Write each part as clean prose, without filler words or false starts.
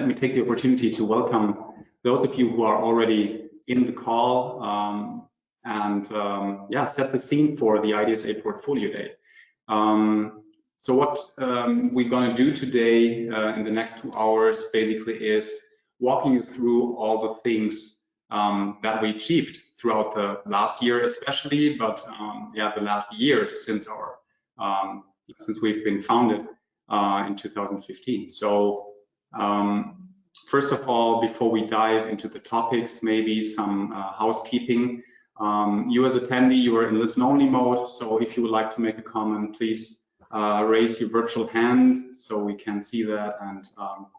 Let me take the opportunity to welcome those of you who are already in the call and set the scene for the IDSA Portfolio Day. So what we're going to do today in the next 2 hours basically is walking you through all the things that we achieved throughout the last year, especially, but the last years since we've been founded in 2015. So first of all, before we dive into the topics, maybe some housekeeping. You as attendee, you are in listen-only mode. So if you would like to make a comment, please raise your virtual hand so we can see that and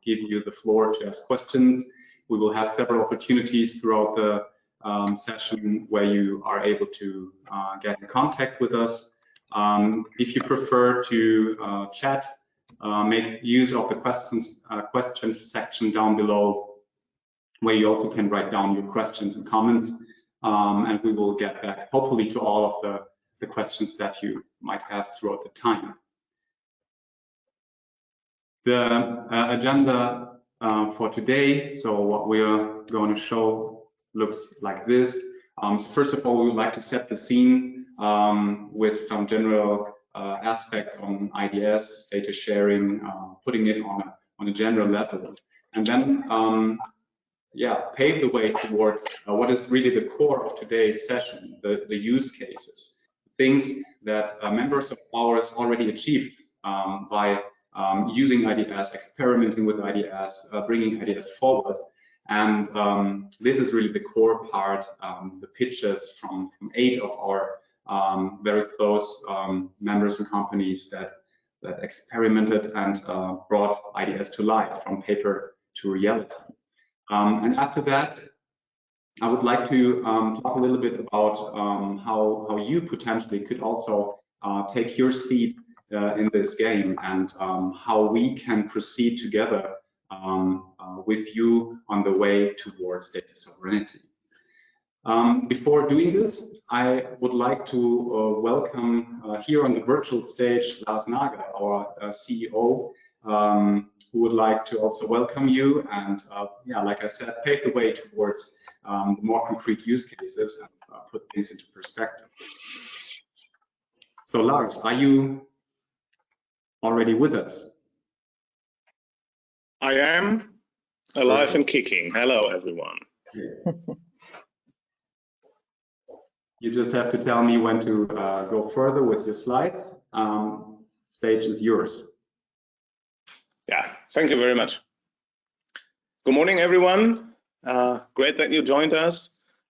give you the floor to ask questions. We will have several opportunities throughout the session where you are able to get in contact with us. If you prefer to chat, make use of the questions section down below, where you also can write down your questions and comments, and we will get back hopefully to all of the questions that you might have throughout the time. The agenda for today, so what we're going to show looks like this. So first of all, we would like to set the scene with some general aspects on IDS, data sharing, putting it on a general level, and then pave the way towards what is really the core of today's session, the use cases, things that members of ours already achieved by using IDS, experimenting with IDS, bringing IDS forward. And this is really the core part, the pitches from 8 of our very close members and companies that experimented and brought IDS to life from paper to reality. And after that, I would like to talk a little bit about how you potentially could also take your seat in this game, and how we can proceed together with you on the way towards data sovereignty. Before doing this, I would like to welcome here on the virtual stage Lars Nagel, our CEO, who would like to also welcome you and, like I said, pave the way towards more concrete use cases and put things into perspective. So Lars, are you already with us? I am alive and kicking. Hello, everyone. You just have to tell me when to go further with your slides. Stage is yours. Yeah, thank you very much. Good morning, everyone. Great that you joined us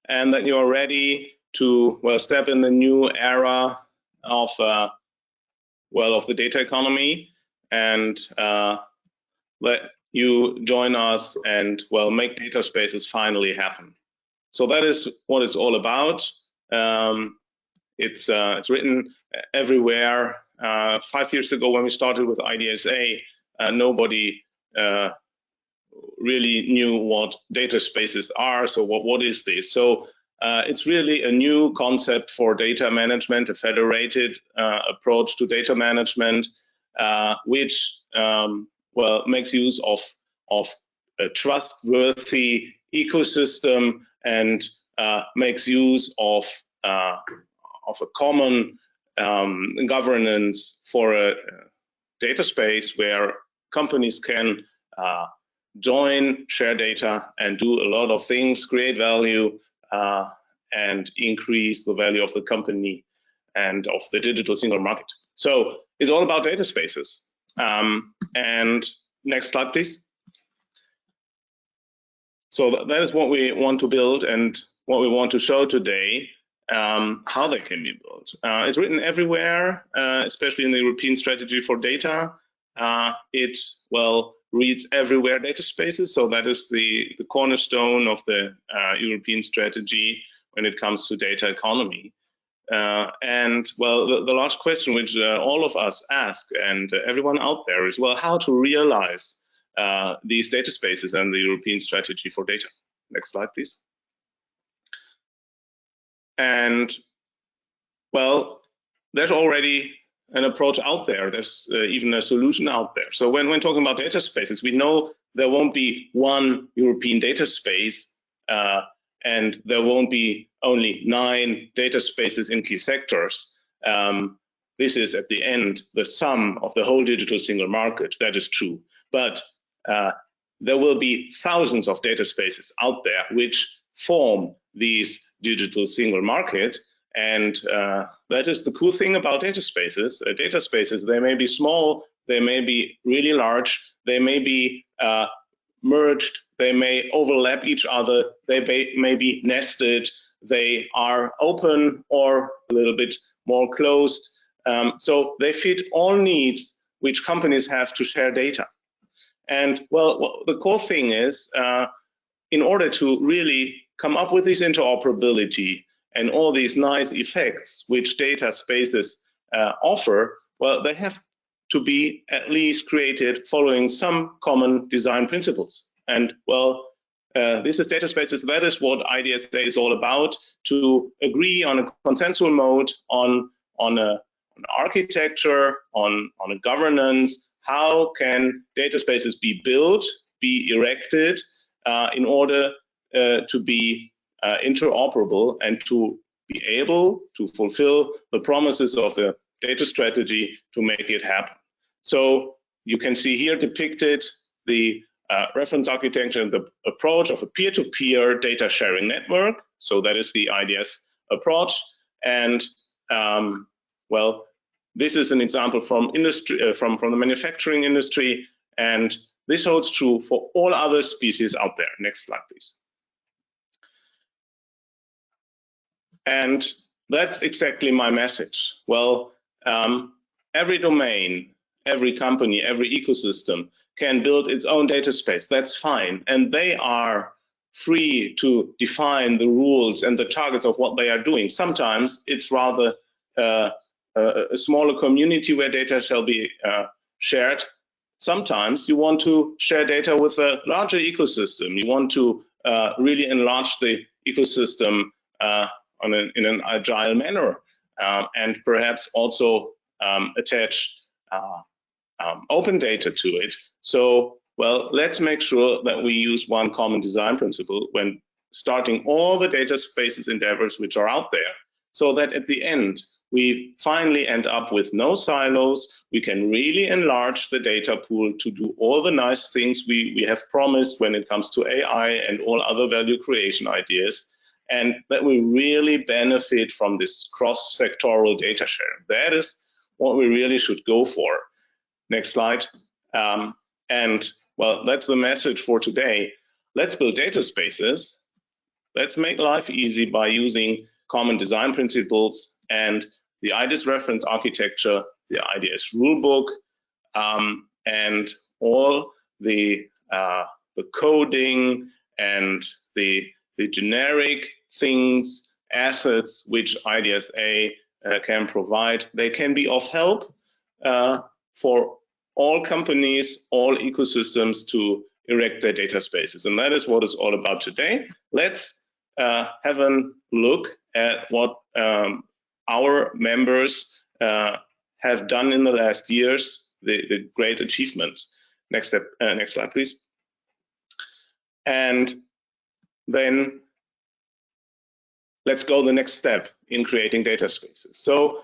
and that you are ready to step in the new era of of the data economy, and let you join us and make data spaces finally happen. So that is what it's all about. It's written everywhere. 5 years ago, when we started with IDSA, nobody really knew what data spaces are. So what is this? So it's really a new concept for data management, a federated approach to data management, which makes use of a trustworthy ecosystem and makes use of a common governance for a data space where companies can join, share data, and do a lot of things, create value, and increase the value of the company and of the digital single market. So it's all about data spaces. And next slide, please. So that is what we want to build and what we want to show today, how they can be built. It's written everywhere, especially in the European strategy for data. It reads everywhere data spaces, so that is the cornerstone of the European strategy when it comes to data economy. And the last question which all of us ask, and everyone out there, is how to realize these data spaces and the European strategy for data. Next slide, please. And there's already an approach out there. There's even a solution out there. So when talking about data spaces, we know there won't be one European data space, and there won't be only 9 data spaces in key sectors. This is at the end the sum of the whole digital single market. That is true, but there will be thousands of data spaces out there which form these digital single market. And that is the cool thing about data spaces. Data spaces, they may be small, they may be really large, they may be merged, they may overlap each other, they may be nested, they are open or a little bit more closed. So they fit all needs which companies have to share data. And well, the core thing is, in order to really come up with this interoperability and all these nice effects which data spaces offer, well, they have to be at least created following some common design principles. And well, this is data spaces. That is what IDSA is all about, to agree on a consensual mode, on an architecture, on a governance. How can data spaces be built, be erected in order to be interoperable and to be able to fulfill the promises of the data strategy to make it happen. So you can see here depicted the reference architecture and the approach of a peer-to-peer data sharing network. So that is the IDS approach. And well, this is an example from industry, from the manufacturing industry, and this holds true for all other species out there. Next slide, please. And that's exactly my message. Well, every domain, every company, every ecosystem can build its own data space. That's fine. And they are free to define the rules and the targets of what they are doing. Sometimes it's rather a smaller community where data shall be shared. Sometimes you want to share data with a larger ecosystem. You want to really enlarge the ecosystem in an agile manner, and perhaps also attach open data to it. So, well, let's make sure that we use one common design principle when starting all the data spaces endeavors which are out there, so that at the end, we finally end up with no silos. We can really enlarge the data pool to do all the nice things we have promised when it comes to AI and all other value creation ideas, and that we really benefit from this cross-sectoral data sharing. That is what we really should go for. Next slide. And well, that's the message for today. Let's build data spaces. Let's make life easy by using common design principles and the IDS reference architecture, the IDS rule book, and all the coding and the generic things, assets which IDSA can provide. They can be of help for all companies, all ecosystems to erect their data spaces. And that is what it's all about today. Let's have a look at what our members have done in the last years, the great achievements. Next step, next slide, please. And then let's go the next step in creating data spaces. So,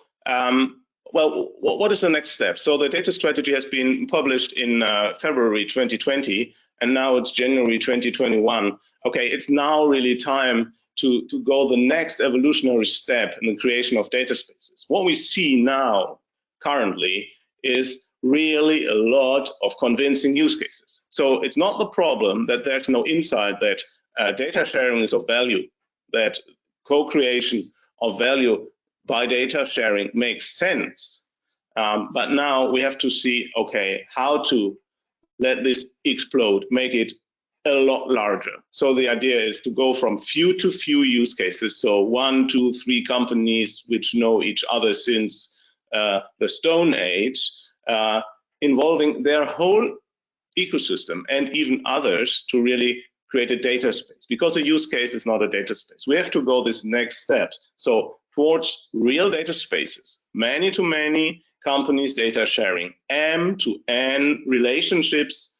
well, what is the next step? So the data strategy has been published in February 2020, and now it's January 2021. Okay, it's now really time to go the next evolutionary step in the creation of data spaces. What we see now, currently, is really a lot of convincing use cases. So it's not the problem that there's no insight that data sharing is of value, that co-creation of value by data sharing makes sense. But now we have to see, okay, how to let this explode, make it a lot larger. So the idea is to go from few to few use cases. So 1, 2, 3 companies which know each other since the Stone Age, involving their whole ecosystem and even others to really create a data space, because a use case is not a data space. We have to go this next step. So towards real data spaces, many-to-many companies data sharing, M to N relationships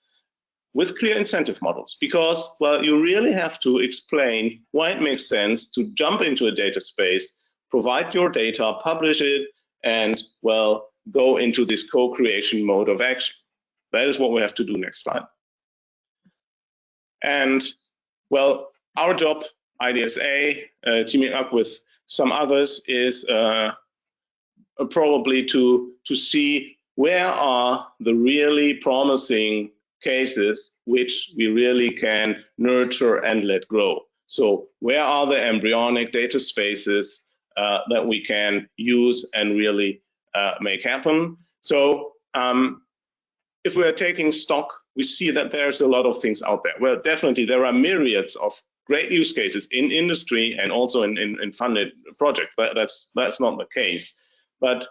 with clear incentive models, because, well, you really have to explain why it makes sense to jump into a data space, provide your data, publish it, and, well, go into this co-creation mode of action. That is what we have to do. Next slide. And, well, our job, IDSA, teaming up with some others, is probably to see where are the really promising cases which we really can nurture and let grow. So where are the embryonic data spaces that we can use and really make happen? So if we are taking stock, we see that there's a lot of things out there. Well, definitely there are myriads of great use cases in industry and also in funded projects. That's not the case. But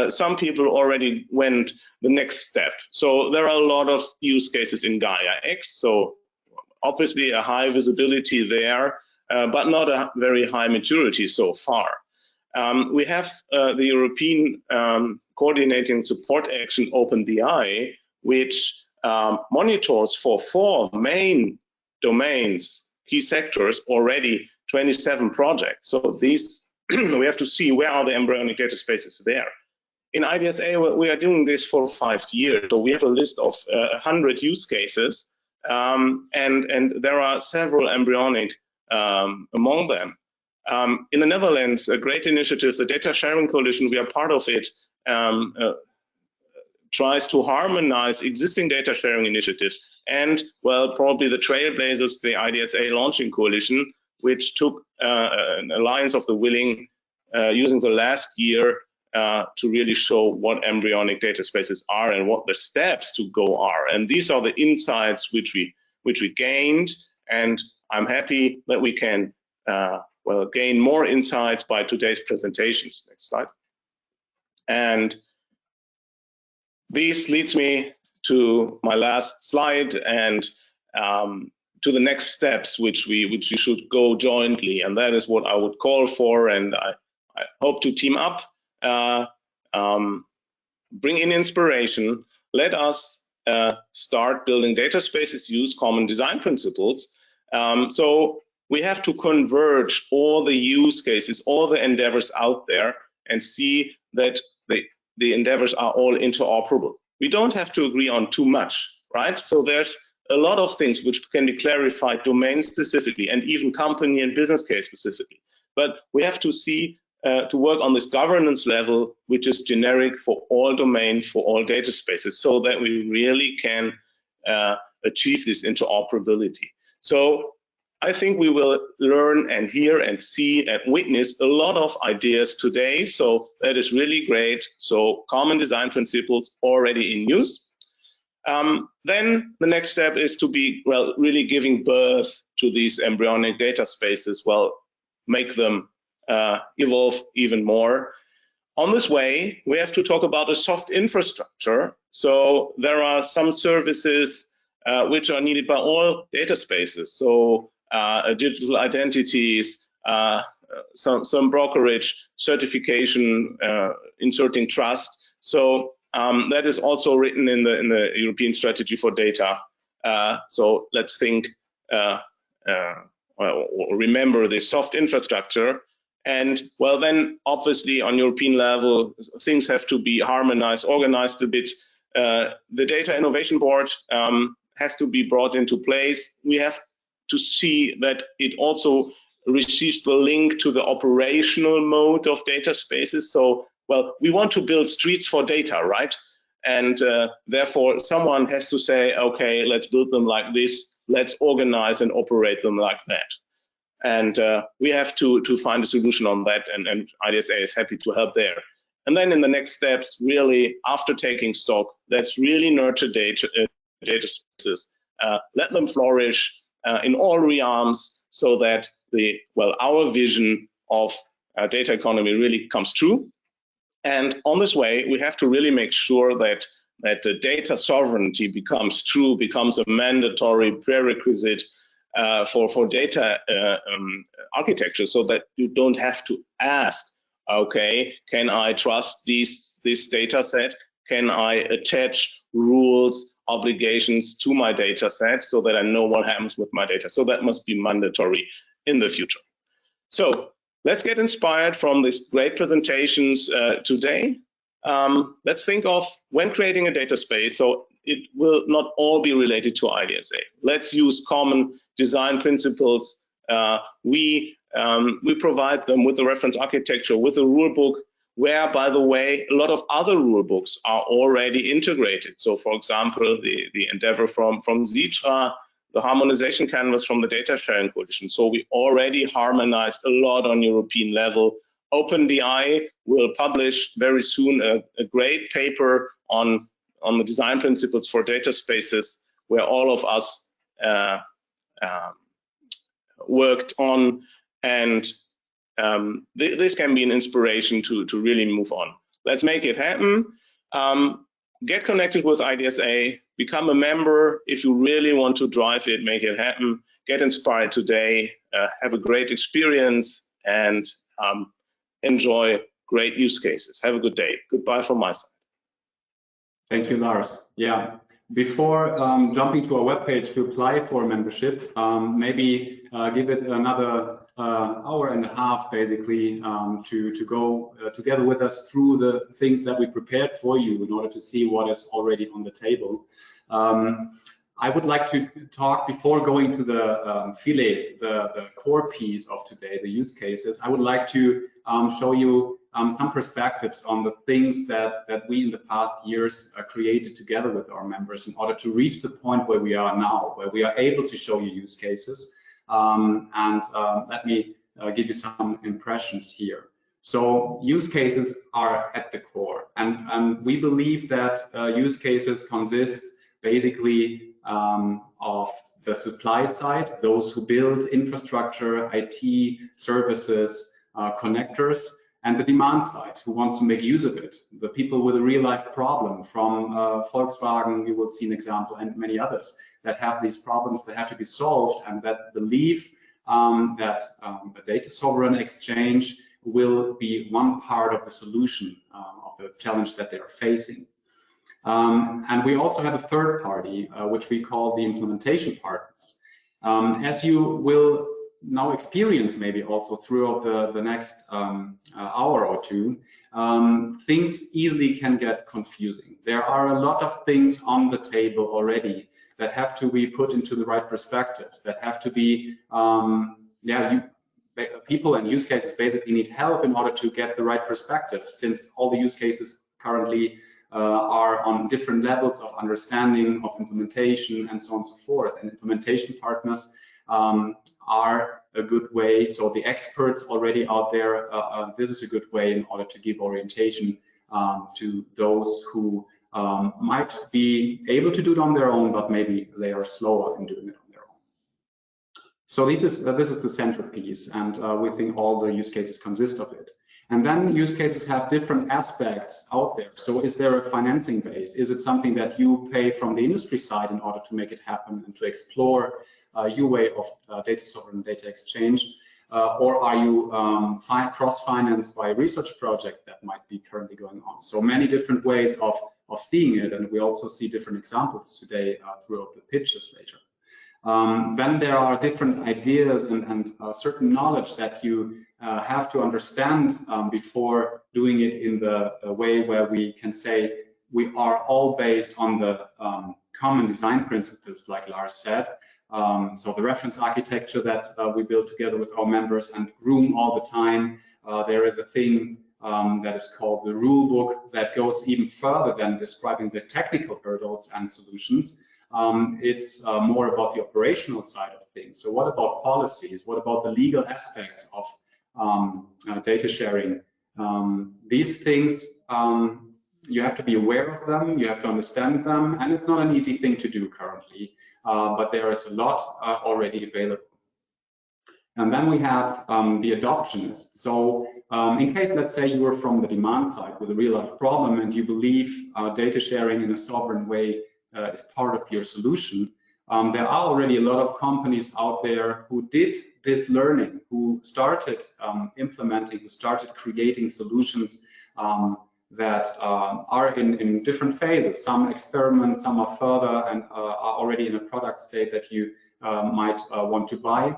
some people already went the next step. So there are a lot of use cases in GAIAboX. So obviously a high visibility there, but not a very high maturity so far. We have the European Coordinating Support Action OpenDI, which monitors for 4 main domains, key sectors, already 27 projects. So these, we have to see where are the embryonic data spaces there. In IDSA, we are doing this for 5 years. So we have a list of 100 use cases, and there are several embryonic among them. In the Netherlands, a great initiative, the Data Sharing Coalition, we are part of it, tries to harmonize existing data sharing initiatives and, well, probably the trailblazers, the IDSA Launching Coalition, which took an alliance of the willing using the last year to really show what embryonic data spaces are and what the steps to go are. And these are the insights which we gained, and I'm happy that we can well, gain more insights by today's presentations. Next slide. And this leads me to my last slide and to the next steps which we should go jointly, and that is what I would call for, and I hope to team up, bring in inspiration, let us start building data spaces, use common design principles. So we have to converge all the use cases, all the endeavors out there, and see that the endeavors are all interoperable. We don't have to agree on too much, right? So there's a lot of things which can be clarified domain specifically and even company and business case specifically. But we have to see to work on this governance level, which is generic for all domains, for all data spaces, so that we really can achieve this interoperability. So I think we will learn and hear and see and witness a lot of ideas today. So that is really great. So common design principles already in use. Then the next step is to be, well, really giving birth to these embryonic data spaces, well, make them evolve even more. On this way, we have to talk about a soft infrastructure. So there are some services which are needed by all data spaces. So digital identities, some brokerage, certification, inserting trust. So that is also written in the European Strategy for Data. So let's think, remember the soft infrastructure. And well, then obviously on European level, things have to be harmonized, organized a bit. The Data Innovation Board has to be brought into place. We have to see that it also receives the link to the operational mode of data spaces. So, well, we want to build streets for data, right? And therefore, someone has to say, okay, let's build them like this. Let's organize and operate them like that. And we have to find a solution on that, and IDSA is happy to help there. And then in the next steps, really, after taking stock, let's really nurture data spaces, let them flourish in all realms, so that our vision of data economy really comes true. And on this way, we have to really make sure that the data sovereignty becomes true, becomes a mandatory prerequisite for data architecture, so that you don't have to ask, okay, can I trust this data set? Can I attach rules obligations to my data set so that I know what happens with my data. So that must be mandatory in the future. So let's get inspired from these great presentations today. Let's think of when creating a data space, so it will not all be related to IDSA. Let's use common design principles. We provide them with the reference architecture, with the rule book, where, by the way, a lot of other rule books are already integrated. So, for example, the endeavor from Zitra, the harmonization canvas from the data sharing coalition. So we already harmonized a lot on European level. OpenDI will publish very soon a great paper on the design principles for data spaces, where all of us worked on, and this can be an inspiration to really move on. Let's make it happen. Get connected with IDSA, become a member if you really want to drive it, make it happen. Get inspired today, have a great experience, and enjoy great use cases. Have a good day. Goodbye from my side. Thank you, Lars. Yeah. Before jumping to our webpage to apply for membership, maybe give it another hour and a half, basically, to go together with us through the things that we prepared for you in order to see what is already on the table. I would like to talk, before going to the fillet, the core piece of today, the use cases. I would like to show you some perspectives on the things that we in the past years created together with our members in order to reach the point where we are now, where we are able to show you use cases. Let me give you some impressions here. So use cases are at the core, and we believe that use cases consist basically of the supply side, those who build infrastructure, IT, services, connectors, and the demand side, who wants to make use of it. The people with a real-life problem, from Volkswagen, you will see an example, and many others that have these problems that have to be solved, and that believe that a data sovereign exchange will be one part of the solution of the challenge that they are facing. And we also have a third party, which we call the implementation partners. As you will now experience, maybe also throughout the next hour or two, things easily can get confusing. There are a lot of things on the table already that have to be put into the right perspectives, that have to be, people and use cases basically need help in order to get the right perspective, since all the use cases currently are on different levels of understanding of implementation and so on and so forth. And implementation partners are a good way. So the experts already out there, this is a good way in order to give orientation to those who might be able to do it on their own, but maybe they are slower in doing it on their own. So this is the centerpiece, and we think all the use cases consist of it. And then use cases have different aspects out there. So is there a financing base? Is it something that you pay from the industry side in order to make it happen and to explore your way of data sovereign data exchange? Or are you cross-financed by a research project that might be currently going on? So many different ways of seeing it, and we also see different examples today throughout the pitches later. Then there are different ideas and certain knowledge that you have to understand before doing it in the way where we can say we are all based on the common design principles, like Lars said. So the reference architecture that we build together with our members and groom all the time. There is a thing that is called the rule book that goes even further than describing the technical hurdles and solutions. It's more about the operational side of things. So what about policies? What about the legal aspects of data sharing? These things, you have to be aware of them, you have to understand them, and it's not an easy thing to do currently, but there is a lot already available. And then we have the adoptionists. So in case, let's say you were from the demand side with a real life problem and you believe data sharing in a sovereign way is part of your solution, there are already a lot of companies out there who did this learning, who started implementing, who started creating solutions that are in different phases. Some experiment, some are further and are already in a product state that you might want to buy.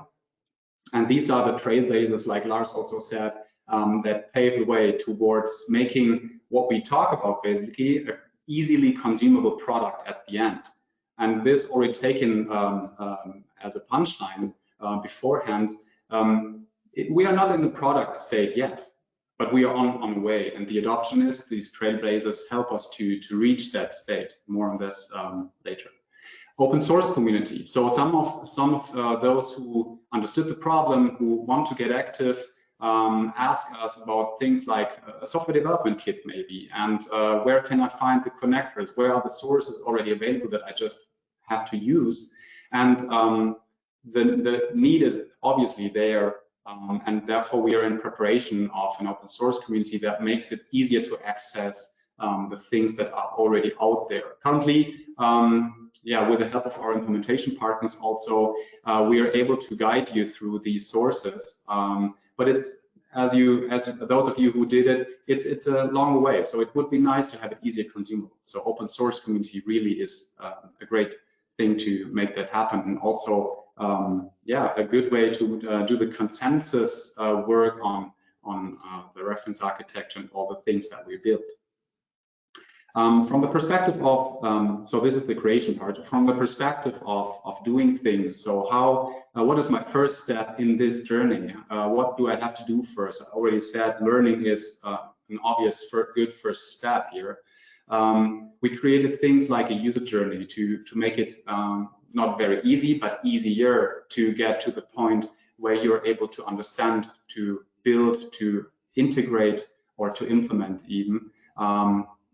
And these are the trailblazers, like Lars also said, that pave the way towards making what we talk about basically an easily consumable product at the end. And this already taken as a punchline beforehand. We are not in the product state yet, but we are on the way. And the adoption is these trailblazers help us to reach that state. More on this later. Open source community. So some of those who understood the problem, who want to get active, ask us about things like a software development kit maybe, and where can I find the connectors? Where are the sources already available that I just have to use? And the need is obviously there, and therefore we are in preparation of an open source community that makes it easier to access the things that are already out there. Currently, yeah, with the help of our implementation partners also, we are able to guide you through these sources. But it's, as those of you who did it, it's a long way. So it would be nice to have it easier consumable. So open source community really is a great thing to make that happen. And also, yeah, a good way to do the consensus work on the reference architecture and all the things that we built. From the perspective of, so this is the creation part, from the perspective of doing things. So how, what is my first step in this journey? What do I have to do first? I already said learning is an obvious good first step here. We created things like a user journey to make it not very easy, but easier to get to the point where you're able to understand, to build, to integrate, or to implement even.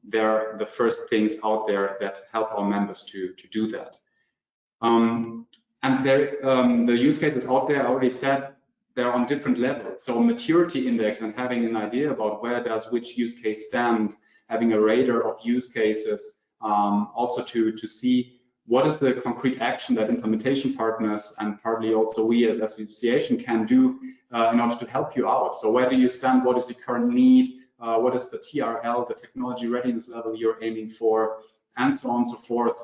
They're the first things out there that help our members to do that. And there, the use cases out there, I already said, they're on different levels. So maturity index and having an idea about where does which use case stand, having a radar of use cases, also to see what is the concrete action that implementation partners and partly also we as association can do in order to help you out. So where do you stand? What is the current need? What is the TRL, the technology readiness level you're aiming for, and so on and so forth.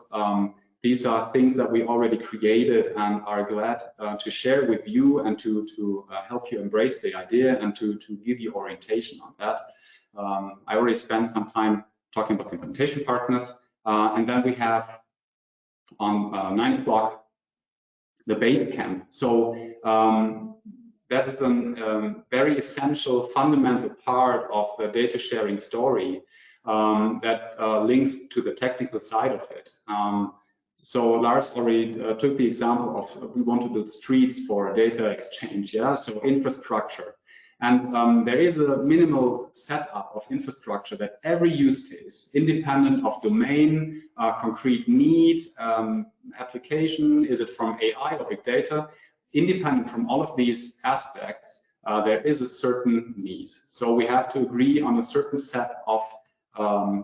These are things that we already created and are glad to share with you and to help you embrace the idea and to give you orientation on that. I already spent some time talking about the implementation partners, and then we have on 9 o'clock the base camp. So that is a very essential, fundamental part of the data sharing story that links to the technical side of it. So Lars already took the example of we want to build streets for data exchange, yeah, so infrastructure. And there is a minimal setup of infrastructure that every use case, independent of domain, concrete need, application, is it from AI or big data, independent from all of these aspects, there is a certain need. So we have to agree on a certain set of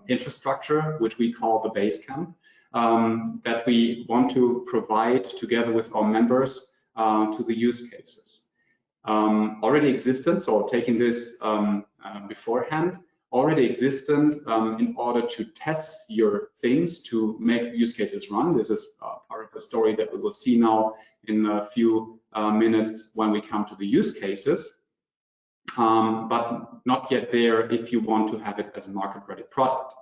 infrastructure, which we call the base camp, that we want to provide together with our members to the use cases. Already existent, so taking this beforehand, already existent in order to test your things, to make use cases run. This is part of the story that we will see now in a few minutes when we come to the use cases, but not yet there if you want to have it as a market-ready product.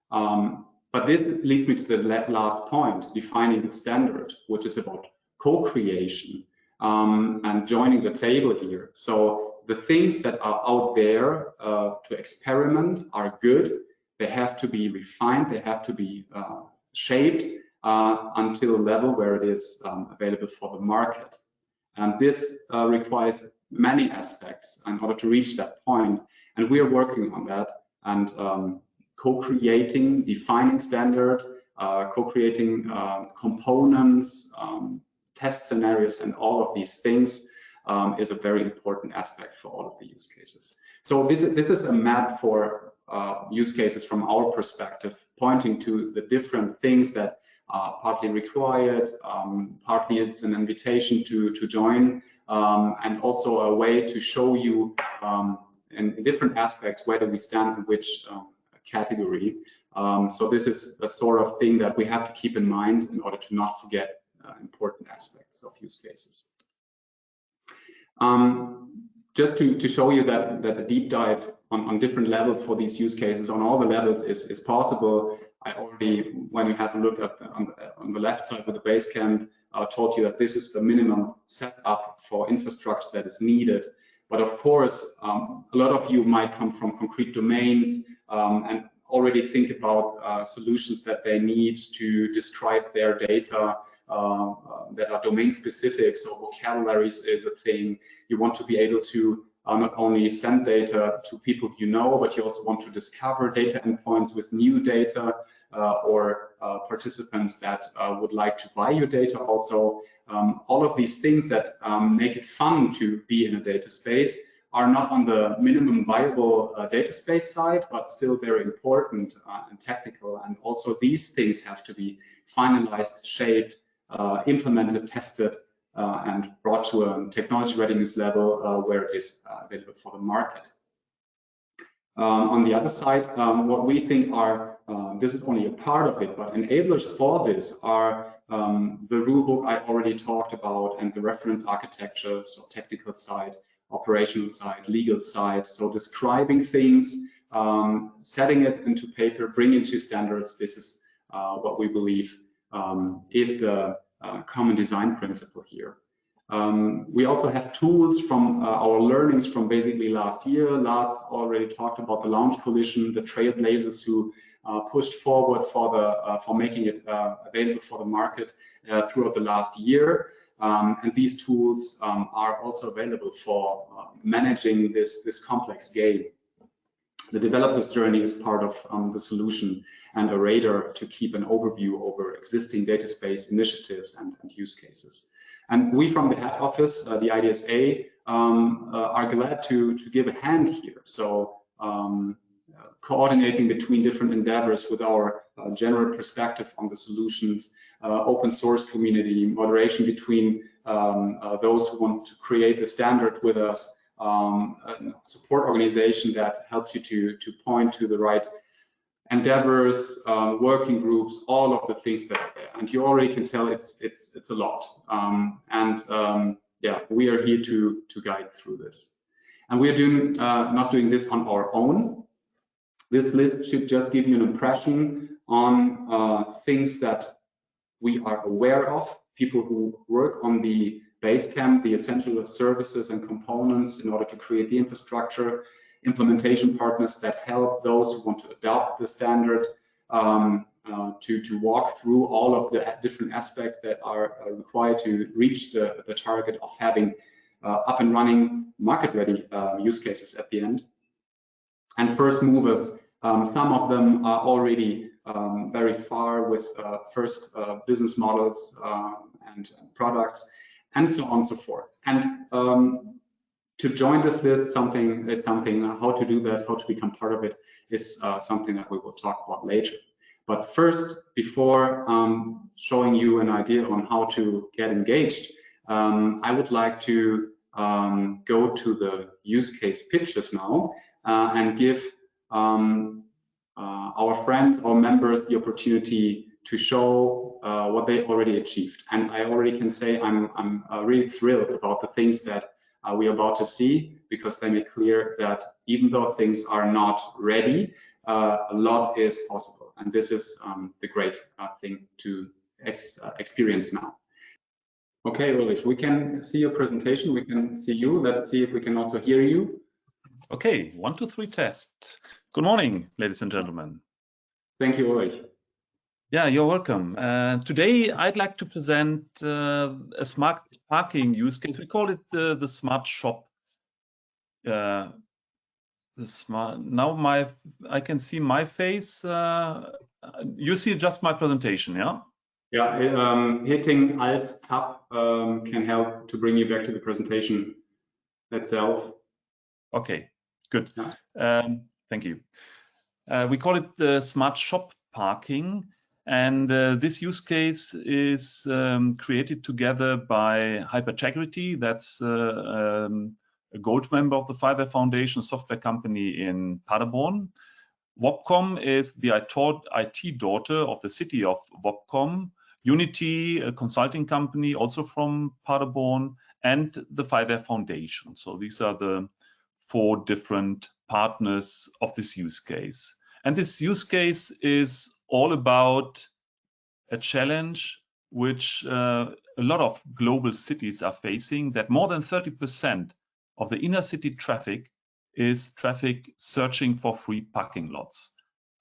But this leads me to the last point, defining the standard, which is about co-creation and joining the table here. So the things that are out there to experiment are good. They have to be refined. They have to be shaped until a level where it is available for the market. And this requires many aspects in order to reach that point. And we are working on that and co-creating, defining standard, co-creating components, test scenarios, and all of these things is a very important aspect for all of the use cases. So this is a map for use cases from our perspective, pointing to the different things that are partly required, partly it's an invitation to join, and also a way to show you in different aspects where do we stand and which category. So this is a sort of thing that we have to keep in mind in order to not forget important aspects of use cases. Just to show you that a deep dive on different levels for these use cases on all the levels is possible. I already, when you have a look at on the left side with the Basecamp, told you that this is the minimum setup for infrastructure that is needed. But of course, a lot of you might come from concrete domains and already think about solutions that they need to describe their data that are domain specific. So vocabularies is a thing. You want to be able to not only send data to people you know, but you also want to discover data endpoints with new data or participants that would like to buy your data also. All of these things that make it fun to be in a data space are not on the minimum viable data space side, but still very important and technical. And also these things have to be finalized, shaped, implemented, tested, and brought to a technology readiness level where it is available for the market. On the other side, what we think are, this is only a part of it, but enablers for this are the rule book I already talked about and the reference architecture, so technical side, operational side, legal side, so describing things, setting it into paper, bringing it to standards. This is what we believe is the common design principle here. We also have tools from our learnings from basically last year. Lars already talked about the Launch Coalition, the trailblazers who pushed forward for making it available for the market throughout the last year. And these tools are also available for managing this complex game. The developer's journey is part of the solution, and a radar to keep an overview over existing data space initiatives and use cases. And we from the head office, the IDSA, are glad to give a hand here. So coordinating between different endeavors with our general perspective on the solutions, open source community, moderation between those who want to create the standard with us, support organization that helps you to point to the right endeavors, working groups, all of the things that are there. And you already can tell it's a lot. Yeah, we are here to guide through this. And we are not doing this on our own. This list should just give you an impression on things that we are aware of, people who work on the Basecamp, the essential services and components in order to create the infrastructure, implementation partners that help those who want to adopt the standard, to walk through all of the different aspects that are required to reach the target of having up and running market-ready use cases at the end. And first movers, some of them are already very far with first business models and products, and so on and so forth. And to join this list, how to do that, how to become part of it, is something that we will talk about later. But first, before showing you an idea on how to get engaged, I would like to go to the use case pitches now and give our friends, our members, the opportunity to show what they already achieved. And I already can say I'm really thrilled about the things that we are about to see, because they make clear that even though things are not ready, a lot is possible. And this is the great thing to experience now. Okay, Ulrich, we can see your presentation, we can see you. Let's see if we can also hear you. Okay, 1, 2, 3 test. Good morning, ladies and gentlemen. Thank you, Ulrich. Yeah, you're welcome. Today, I'd like to present a smart parking use case. We call it the smart shop. I can see my face. You see just my presentation, yeah? Yeah, hitting Alt Tab can help to bring you back to the presentation itself. Okay, good. Yeah. Thank you. We call it the smart shop parking. And this use case is created together by Hypertegrity. That's a gold member of the Fiware Foundation, software company in Paderborn. Wobcom is the IT daughter of the city of Wobcom, Unity, a consulting company also from Paderborn, and the Fiware Foundation. So these are the 4 different partners of this use case. And this use case is all about a challenge which a lot of global cities are facing, that more than 30% of the inner city traffic is traffic searching for free parking lots.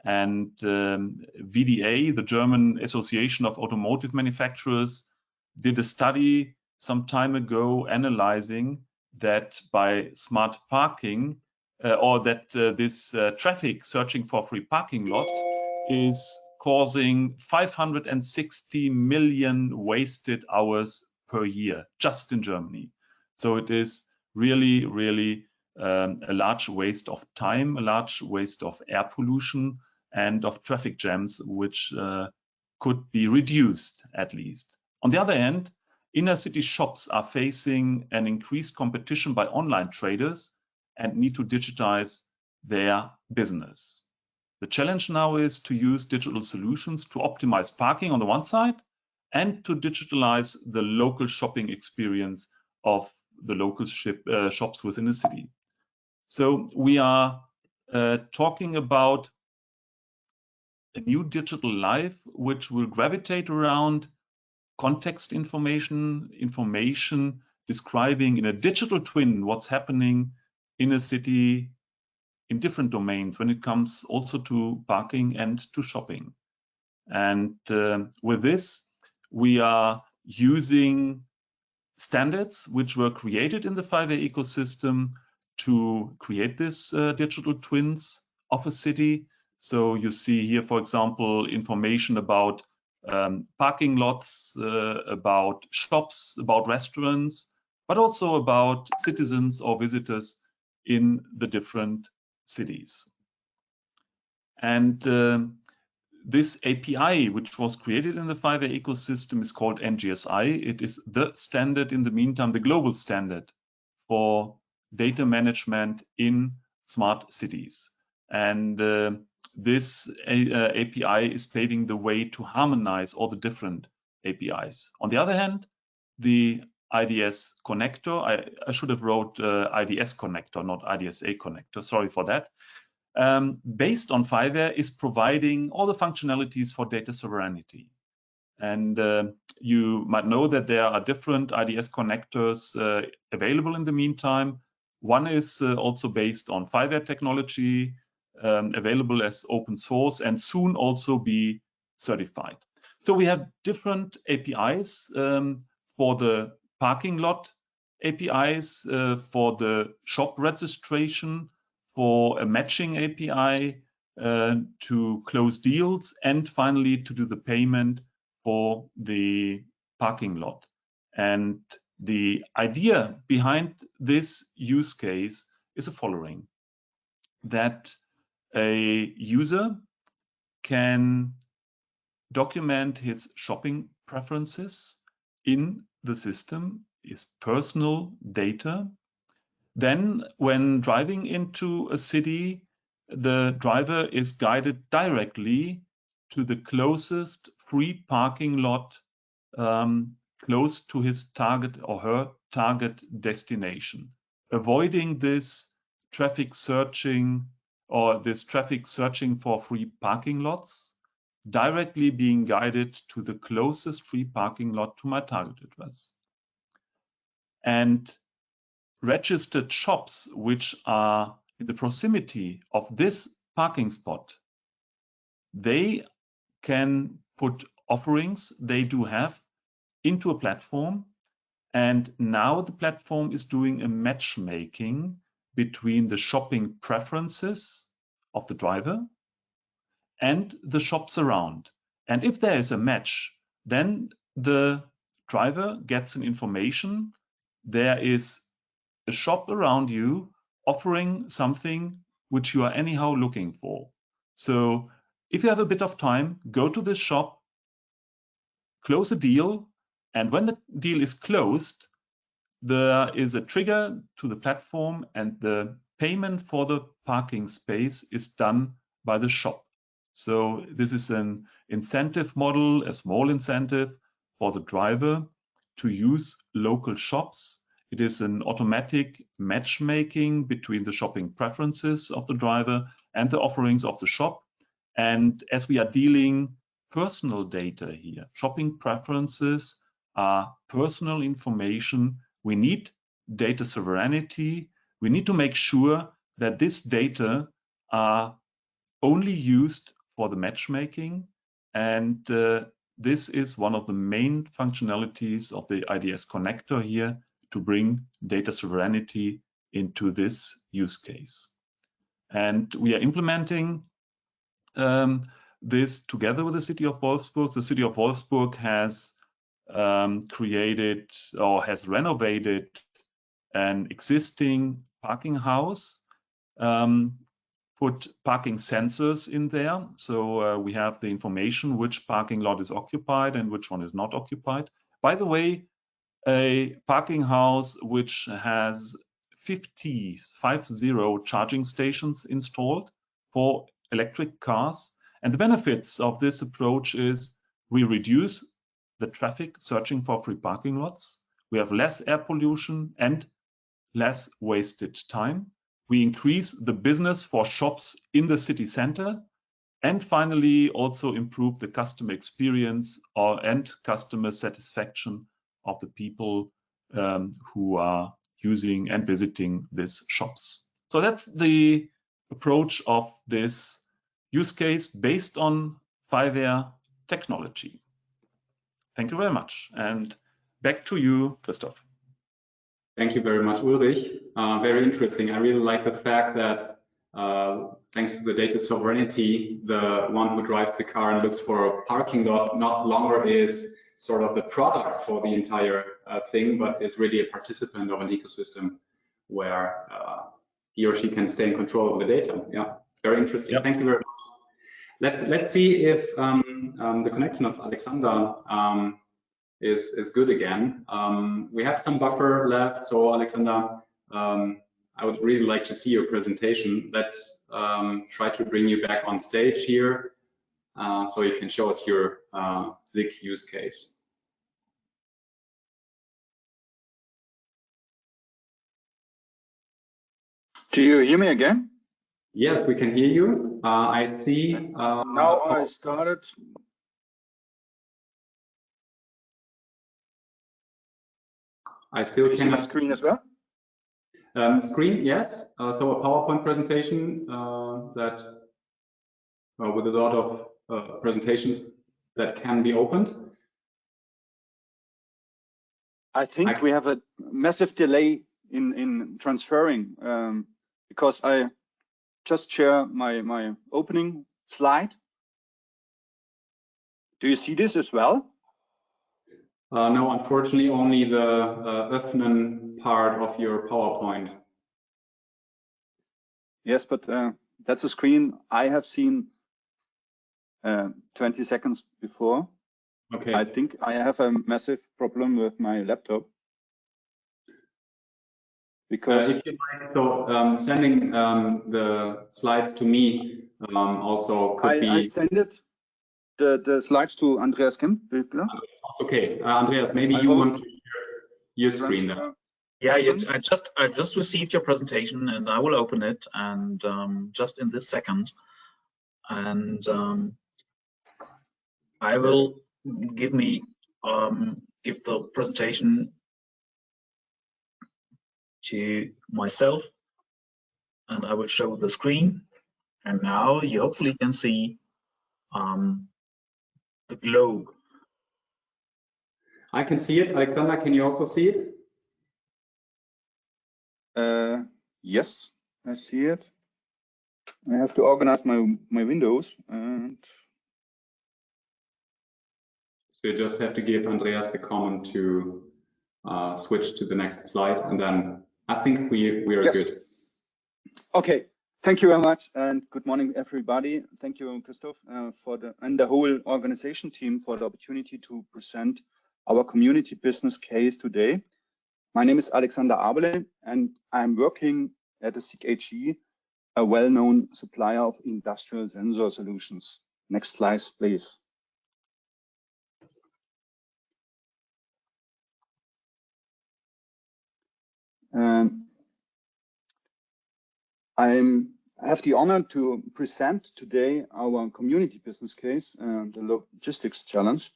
And VDA, the German Association of Automotive Manufacturers, did a study some time ago analyzing that by smart parking, this traffic searching for free parking lot is causing 560 million wasted hours per year just in Germany. So it is really, really a large waste of time, a large waste of air pollution and of traffic jams, which could be reduced at least. On the other hand, inner city shops are facing an increased competition by online traders and need to digitize their business. The challenge now is to use digital solutions to optimize parking on the one side and to digitalize the local shopping experience of the local shops within a city. So we are talking about a new digital life which will gravitate around context information describing in a digital twin what's happening in a city in different domains when it comes also to parking and to shopping. And with this, we are using standards which were created in the Fiware ecosystem to create this digital twins of a city. So you see here, for example, information about parking lots, about shops, about restaurants, but also about citizens or visitors in the different cities. And this API, which was created in the Fiware ecosystem, is called NGSI. It is the standard in the meantime, the global standard for data management in smart cities. And this API is paving the way to harmonize all the different APIs. On the other hand, the IDS connector, I should have wrote IDS connector, not IDSA connector, sorry for that, based on Fiware is providing all the functionalities for data sovereignty. And you might know that there are different IDS connectors available in the meantime. One is also based on Fiware technology, available as open source, and soon also be certified. So we have different APIs for the parking lot, APIs for the shop registration, for a matching API to close deals, and finally to do the payment for the parking lot. And the idea behind this use case is the following: that a user can document his shopping preferences in the system, his personal data. Then when driving into a city, the driver is guided directly to the closest free parking lot close to his target or her target destination, avoiding this traffic searching for free parking lots, directly being guided to the closest free parking lot to my target address. And registered shops which are in the proximity of this parking spot, they can put offerings they do have into a platform, and now the platform is doing a matchmaking between the shopping preferences of the driver and the shops around. And if there is a match, then the driver gets an information. There is a shop around you offering something which you are anyhow looking for. So if you have a bit of time, go to this shop, close a deal, and when the deal is closed, there is a trigger to the platform and the payment for the parking space is done by the shop. So this is an incentive model, a small incentive for the driver to use local shops. It is an automatic matchmaking between the shopping preferences of the driver and the offerings of the shop. And as we are dealing personal data here, shopping preferences are personal information. We need data sovereignty. We need to make sure that this data are only used for the matchmaking. And this is one of the main functionalities of the IDS connector here, to bring data sovereignty into this use case. And we are implementing this together with the city of Wolfsburg. The city of Wolfsburg has created or has renovated an existing parking house, put parking sensors in there. So we have the information which parking lot is occupied and which one is not occupied. By the way, a parking house which has 50 charging stations installed for electric cars. And the benefits of this approach is we reduce the traffic searching for free parking lots. We have less air pollution and less wasted time. We increase the business for shops in the city center, and finally also improve the customer experience and customer satisfaction of the people who are using and visiting these shops. So that's the approach of this use case based on Fiware technology. Thank you very much. And back to you, Christoph. Thank you very much, Ulrich. Very interesting. I really like the fact that thanks to the data sovereignty, the one who drives the car and looks for a parking lot not longer is sort of the product for the entire thing, but is really a participant of an ecosystem where he or she can stay in control of the data. Yeah, very interesting. Yep. Thank you very much. Let's see if the connection of Alexander is good again. We have some buffer left, so Alexander, I would really like to see your presentation. Let's try to bring you back on stage here so you can show us your ZIG use case. Do you hear me again? Yes, we can hear you. I see. Now I started. I still can see my screen as well. Screen, yes. So a PowerPoint presentation that with a lot of presentations that can be opened. I think we have a massive delay in transferring because I just share my opening slide. Do you see this as well? No, unfortunately, only the öffnen part of your PowerPoint. Yes, but that's a screen I have seen 20 seconds before. Okay. I think I have a massive problem with my laptop. Because if you like, so sending the slides to me also could be. I send it the slides to Andreas Kemp. Okay, Andreas, maybe you want to share your screen now. Yeah, I just received your presentation and I will open it, and just in this second, and I will give the presentation to myself, and I will show the screen. And now you hopefully can see the globe. I can see it. Alexander, can you also see it? Yes, I see it. I have to organize my windows, and so you just have to give Andreas the command to switch to the next slide, and then I think we are yes. good. Okay, thank you very much, and good morning, everybody. Thank you, Christoph, and the whole organization team for the opportunity to present our community business case today. My name is Alexander Aberle, and I'm working at the SIG AG a well-known supplier of industrial sensor solutions. Next slide, please. I have the honor to present today our community business case, the logistics challenge.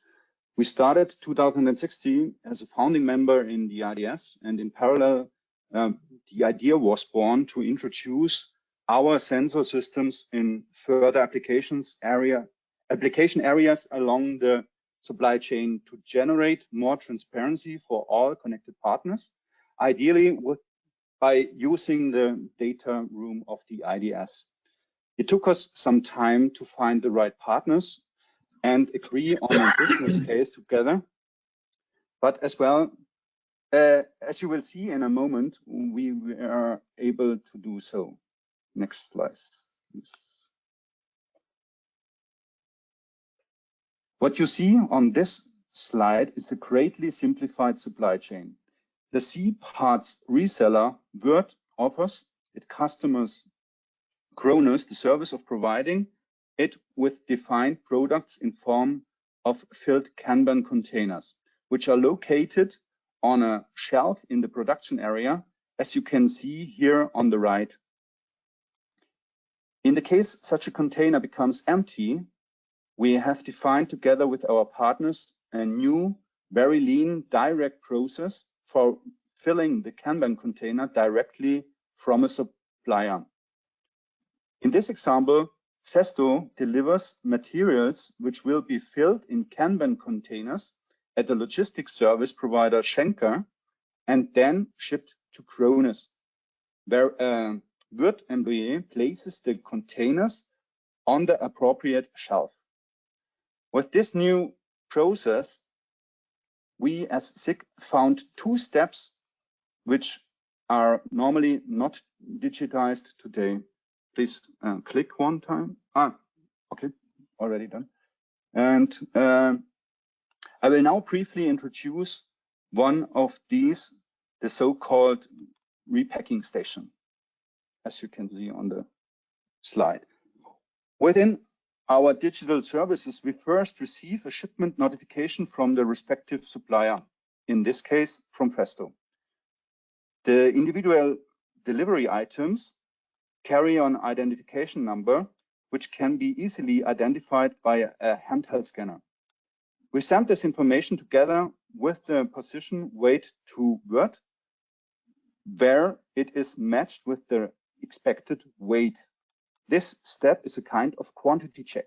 We started 2016 as a founding member in the IDS, and in parallel, the idea was born to introduce our sensor systems in further application areas along the supply chain to generate more transparency for all connected partners, ideally by using the data room of the IDS. It took us some time to find the right partners and agree on a business case together. But as well, as you will see in a moment, we are able to do so. Next slide, please. What you see on this slide is a greatly simplified supply chain. The C parts reseller Word offers its customers Kronos the service of providing it with defined products in form of filled Kanban containers, which are located on a shelf in the production area, as you can see here on the right. In the case such a container becomes empty, we have defined together with our partners a new, very lean, direct process for filling the Kanban container directly from a supplier. In this example, Festo delivers materials which will be filled in Kanban containers at the logistics service provider Schenker and then shipped to Kronos, where a Word employee places the containers on the appropriate shelf. With this new process, we as SIG found two steps which are normally not digitized today. Please click one time. Okay, already done. And I will now briefly introduce one of these, the so-called repacking station, as you can see on the slide. Within our digital services, we first receive a shipment notification from the respective supplier, in this case from Festo. The individual delivery items carry an identification number, which can be easily identified by a handheld scanner. We send this information together with the position weight to Word, where it is matched with the expected weight. This step is a kind of quantity check.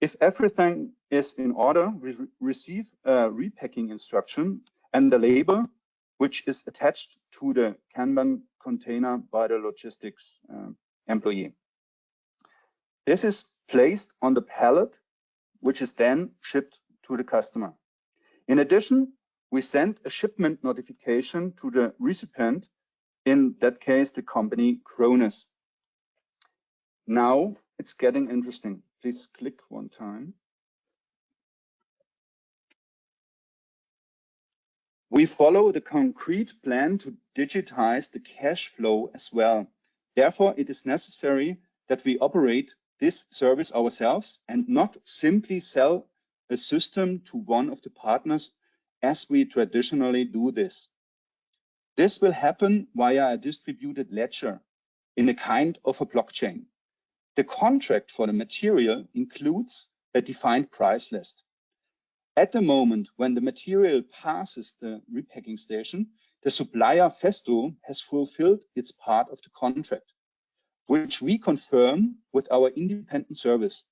If everything is in order, we receive a repacking instruction and the label, which is attached to the Kanban container by the logistics employee. This is placed on the pallet, which is then shipped to the customer. In addition, we send a shipment notification to the recipient, in that case, the company Kronos. Now it's getting interesting. Please click one time. We follow the concrete plan to digitize the cash flow as well. Therefore, it is necessary that we operate this service ourselves and not simply sell a system to one of the partners as we traditionally do this. This will happen via a distributed ledger in a kind of a blockchain. The contract for the material includes a defined price list. At the moment when the material passes the repacking station, the supplier Festo has fulfilled its part of the contract, which we confirm with our independent service.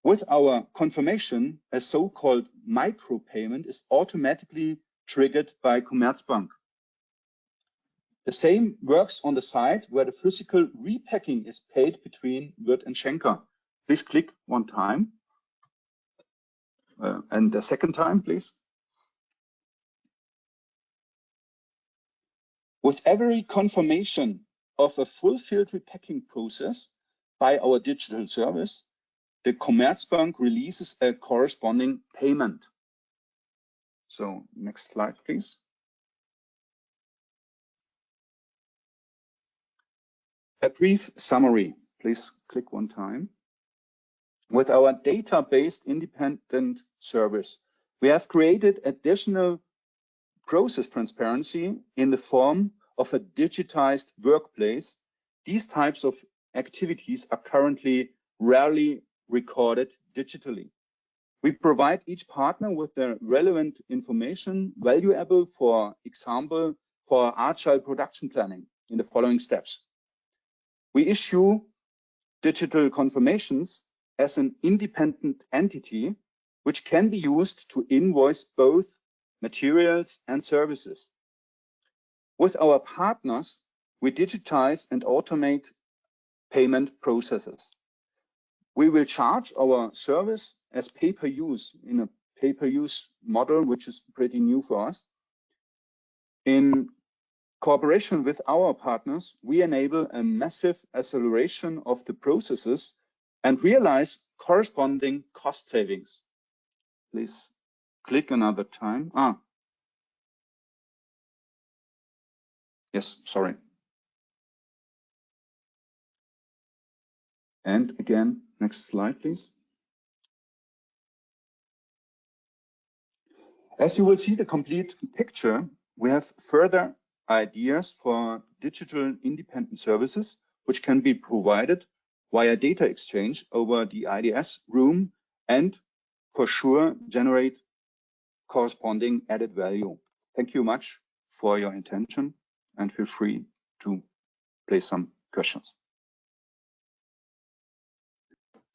With our confirmation, a so-called micropayment is automatically triggered by Commerzbank. The same works on the side where the physical repacking is paid between Word and Schenker. Please click one time. And the second time, please. With every confirmation of a fulfilled repacking process by our digital service, the Commerzbank releases a corresponding payment. So next slide, please. A brief summary, please click one time. With our data-based independent service, we have created additional process transparency in the form of a digitized workplace. These types of activities are currently rarely recorded digitally. We provide each partner with the relevant information valuable, for example, for agile production planning in the following steps. We issue digital confirmations as an independent entity, which can be used to invoice both materials and services. With our partners, we digitize and automate payment processes. We will charge our service as pay-per-use in a pay-per-use model, which is pretty new for us. In cooperation with our partners, we enable a massive acceleration of the processes and realize corresponding cost savings. Please click another time. Yes, sorry. And again, next slide, please. As you will see the complete picture, we have further ideas for digital independent services, which can be provided via data exchange over the IDS room and for sure generate corresponding added value. Thank you much for your attention and feel free to place some questions.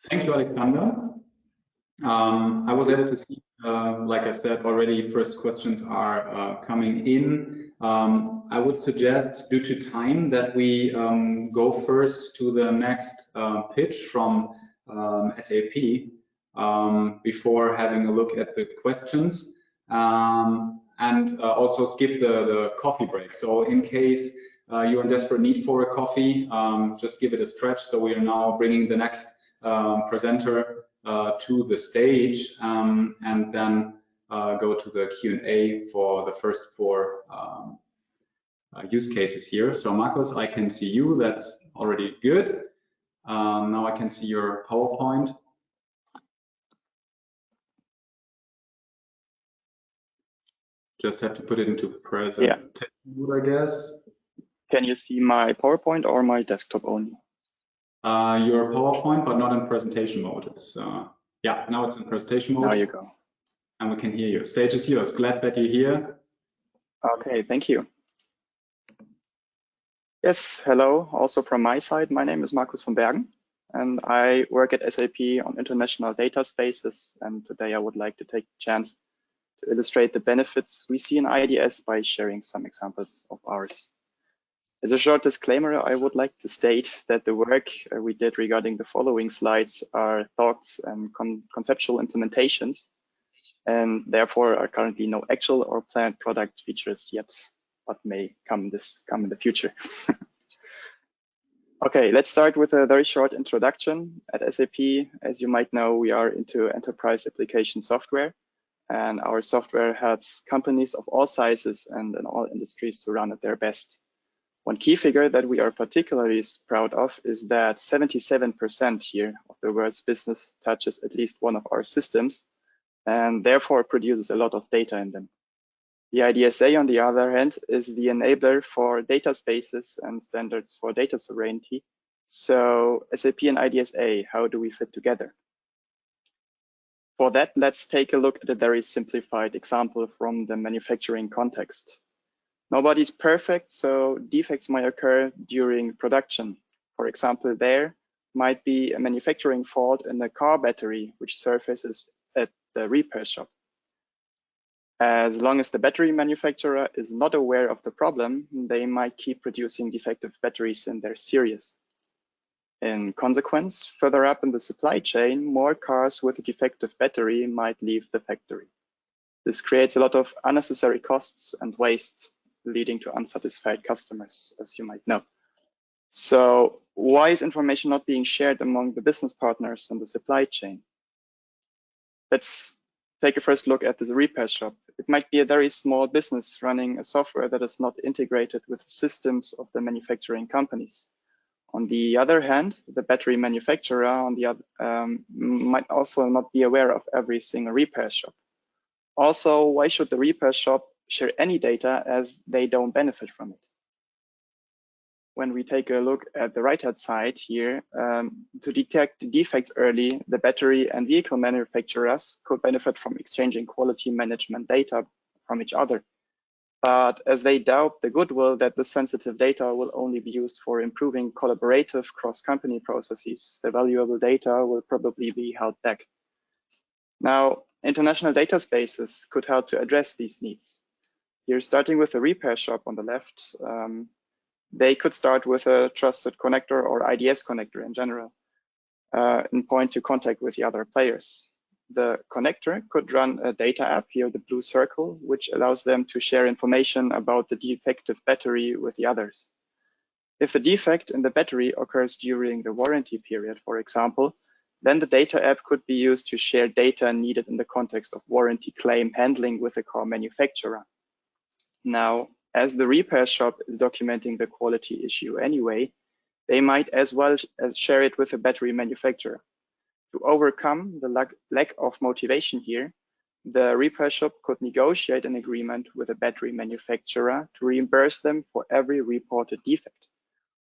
Thank you, Alexander. I was able to see, like I said already, first questions are coming in. I would suggest, due to time, that we go first to the next pitch from SAP before having a look at the questions, and also skip the coffee break. So in case you're in desperate need for a coffee, just give it a stretch. So we are now bringing the next presenter to the stage, and then go to the Q&A for the first four use cases here. So Markus, I can see you. That's already good. Now I can see your PowerPoint. Just have to put it into presentation mode, I guess. Can you see my PowerPoint or my desktop only? Your PowerPoint, but not in presentation mode. It's yeah, now it's in presentation mode. Now you go. And we can hear you. Stage is yours. Glad that you're here. Okay, thank you. Yes, hello. Also from my side, my name is Markus von Bergen, and I work at SAP on international data spaces. And today I would like to take the chance to illustrate the benefits we see in IDS by sharing some examples of ours. As a short disclaimer, I would like to state that the work we did regarding the following slides are thoughts and conceptual implementations, and therefore are currently no actual or planned product features yet, but may come in the future. Okay, let's start with a very short introduction. At SAP, as you might know, we are into enterprise application software, and our software helps companies of all sizes and in all industries to run at their best. One key figure that we are particularly proud of is that 77% here of the world's business touches at least one of our systems and therefore produces a lot of data in them. The IDSA, on the other hand, is the enabler for data spaces and standards for data sovereignty. So SAP and IDSA, how do we fit together? For that, let's take a look at a very simplified example from the manufacturing context. Nobody's perfect, so defects might occur during production. For example, there might be a manufacturing fault in the car battery, which surfaces at the repair shop. As long as the battery manufacturer is not aware of the problem, they might keep producing defective batteries in their series. In consequence, further up in the supply chain, more cars with a defective battery might leave the factory. This creates a lot of unnecessary costs and waste, leading to unsatisfied customers, as you might know. So why is information not being shared among the business partners in the supply chain? Let's take a first look at the repair shop. It might be a very small business running a software that is not integrated with systems of the manufacturing companies. On the other hand, the battery manufacturer might also not be aware of every single repair shop. Also, why should the repair shop share any data as they don't benefit from it? When we take a look at the right-hand side here, to detect defects early, the battery and vehicle manufacturers could benefit from exchanging quality management data from each other. But as they doubt the goodwill that the sensitive data will only be used for improving collaborative cross-company processes, the valuable data will probably be held back. Now, international data spaces could help to address these needs. Here, starting with the repair shop on the left, they could start with a trusted connector or IDS connector in general, in point to contact with the other players. The connector could run a data app, here the blue circle, which allows them to share information about the defective battery with the others. If the defect in the battery occurs during the warranty period, for example, then the data app could be used to share data needed in the context of warranty claim handling with the car manufacturer. Now, as the repair shop is documenting the quality issue anyway, they might as well as share it with the battery manufacturer. To overcome the lack of motivation here, the repair shop could negotiate an agreement with a battery manufacturer to reimburse them for every reported defect.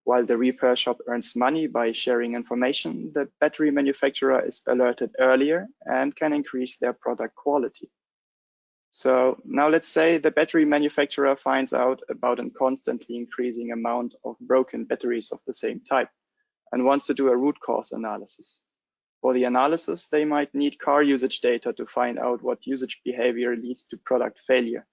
While the repair shop earns money by sharing information, the battery manufacturer is alerted earlier and can increase their product quality. So now let's say the battery manufacturer finds out about a constantly increasing amount of broken batteries of the same type and wants to do a root cause analysis. For the analysis, they might need car usage data to find out what usage behavior leads to product failure.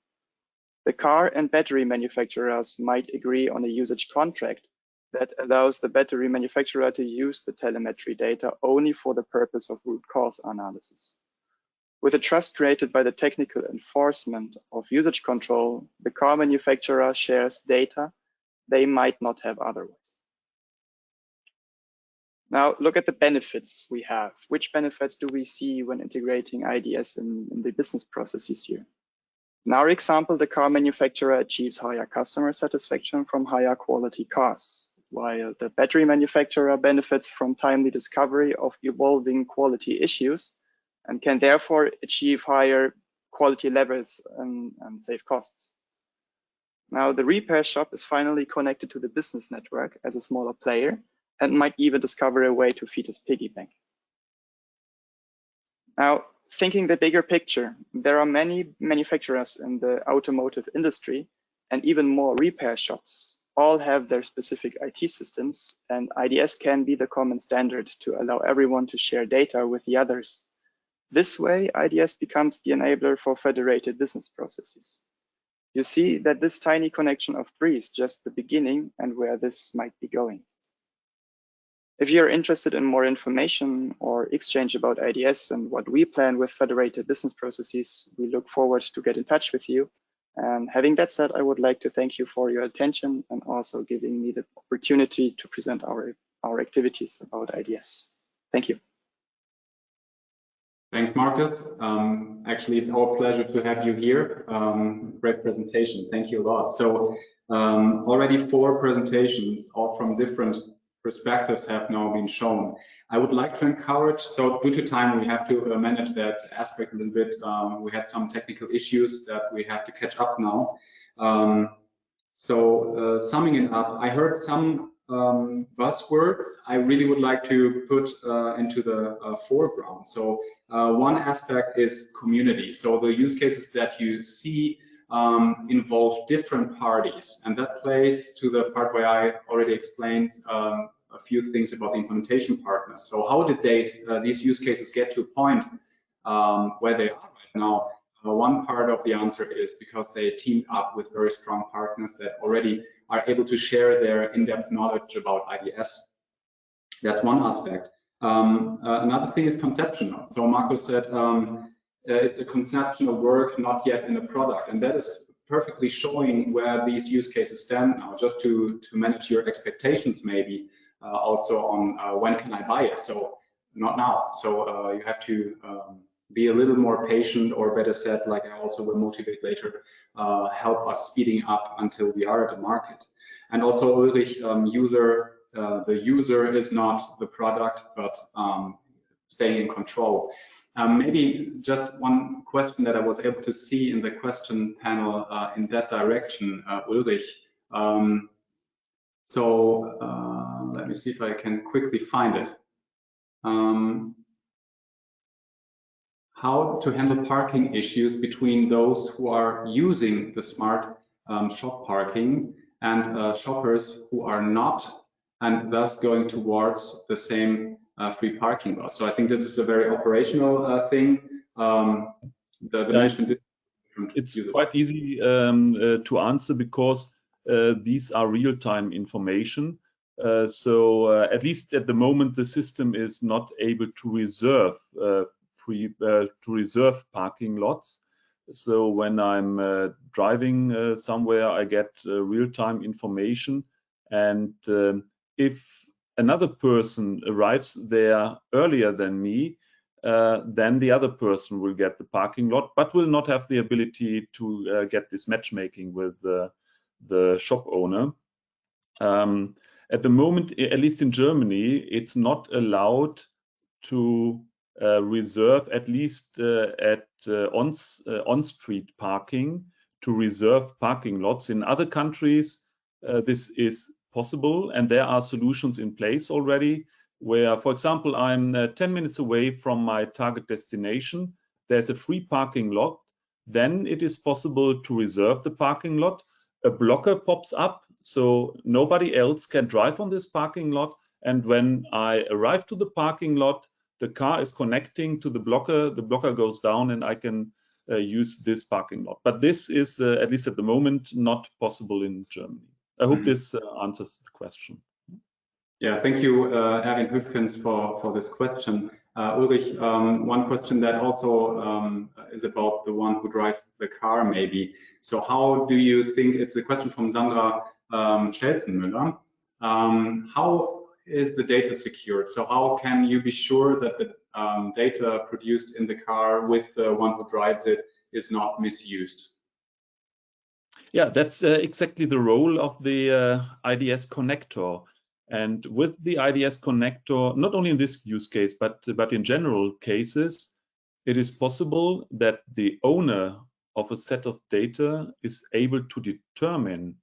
The car and battery manufacturers might agree on a usage contract that allows the battery manufacturer to use the telemetry data only for the purpose of root cause analysis. With the trust created by the technical enforcement of usage control, the car manufacturer shares data they might not have otherwise. Now look at the benefits we have. Which benefits do we see when integrating IDS in the business processes here? In our example, the car manufacturer achieves higher customer satisfaction from higher quality cars, while the battery manufacturer benefits from timely discovery of evolving quality issues and can therefore achieve higher quality levels and save costs. Now the repair shop is finally connected to the business network as a smaller player and might even discover a way to feed his piggy bank. Now, thinking the bigger picture, there are many manufacturers in the automotive industry and even more repair shops. All have their specific IT systems, and IDS can be the common standard to allow everyone to share data with the others. This way, IDS becomes the enabler for federated business processes. You see that this tiny connection of three is just the beginning and where this might be going. If you're interested in more information or exchange about IDS and what we plan with federated business processes, we look forward to get in touch with you. And having that said, I would like to thank you for your attention and also giving me the opportunity to present our activities about IDS. Thank you. Thanks, Marcus. Actually, it's our pleasure to have you here. Great presentation. Thank you a lot. So already 4 presentations, all from different perspectives, have now been shown. I would like to encourage, so due to time, we have to manage that aspect a little bit. We had some technical issues that we have to catch up now. Summing it up, I heard some buzzwords I really would like to put into the foreground. So one aspect is community. So the use cases that you see involve different parties, and that plays to the part where I already explained a few things about the implementation partners. So how did these use cases get to a point where they are right now? One part of the answer is because they teamed up with very strong partners that already are able to share their in-depth knowledge about IDS. That's one aspect. Another thing is conceptual. So Marcus said it's a conceptual work, not yet in a product, and that is perfectly showing where these use cases stand now. Just to manage your expectations, maybe also on when can I buy it? So not now. So you have to be a little more patient, or better said, like I also will motivate later, help us speeding up until we are at the market. And also Ulrich, user the user is not the product, but staying in control. Maybe just one question that I was able to see in the question panel in that direction, Ulrich. Let me see if I can quickly find it. How to handle parking issues between those who are using the smart shop parking and shoppers who are not, and thus going towards the same free parking lot. So I think this is a very operational thing. It's quite easy to answer because these are real-time information. At least at the moment, the system is not able to reserve parking lots. So when I'm driving somewhere, I get real-time information, and if another person arrives there earlier than me, then the other person will get the parking lot, but will not have the ability to get this matchmaking with the shop owner. At the moment, at least in Germany, it's not allowed to reserve, at least at on-street parking, to reserve parking lots. In other countries, this is possible, and there are solutions in place already where, for example, I'm 10 minutes away from my target destination. There's a free parking lot. Then it is possible to reserve the parking lot. A blocker pops up, so nobody else can drive on this parking lot. And when I arrive to the parking lot, the car is connecting to the blocker goes down, and I can use this parking lot. But this is, at least at the moment, not possible in Germany. I hope this answers the question. Yeah, thank you, Erwin Hüfkens, for this question. Ulrich, one question that also is about the one who drives the car, maybe. So how do you think, it's a question from Sandra Schelzenmüller, how is the data secured? So how can you be sure that the data produced in the car with the one who drives it is not misused? Yeah, that's exactly the role of the IDS connector. And with the IDS connector, not only in this use case, but in general cases, it is possible that the owner of a set of data is able to determine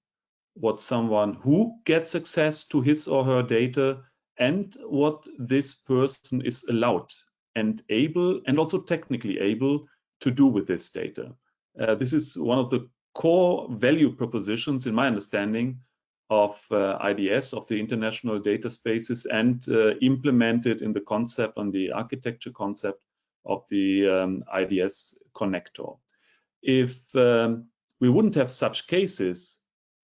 what someone who gets access to his or her data and what this person is allowed and able, and also technically able, to do with this data. This is one of the core value propositions, in my understanding, of IDS, of the international data spaces, and implemented in the concept, on the architecture concept of the IDS connector. If we wouldn't have such cases,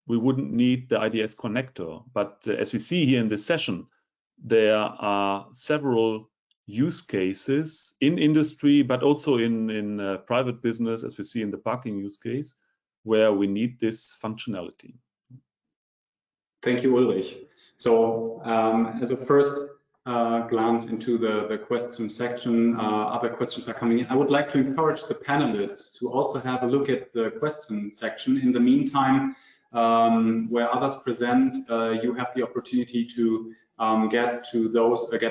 we wouldn't need the IDS connector. But as we see here in this session, there are several use cases in industry, but also in private business, as we see in the parking use case, where we need this functionality. Thank you, Ulrich. So as a first glance into the question section, other questions are coming in. I would like to encourage the panelists to also have a look at the question section. In the meantime, where others present, you have the opportunity to get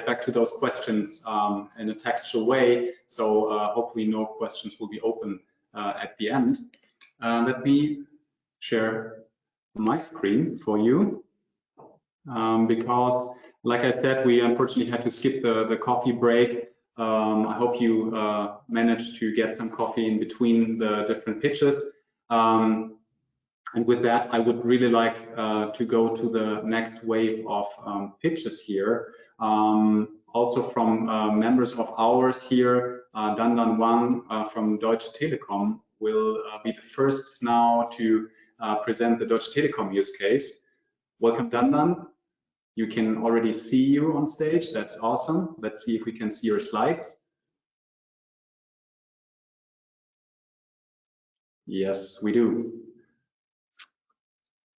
back to those questions in a textual way. So hopefully no questions will be open at the end. Let me share my screen for you, because like I said, we unfortunately had to skip the coffee break. I hope you managed to get some coffee in between the different pitches. And with that, I would really like to go to the next wave of pitches here. Also from members of ours here, Dandan Wang from Deutsche Telekom will be the first now to present the Deutsche Telekom use case. Welcome, Dandan. You can already see you on stage. That's awesome. Let's see if we can see your slides. Yes, we do.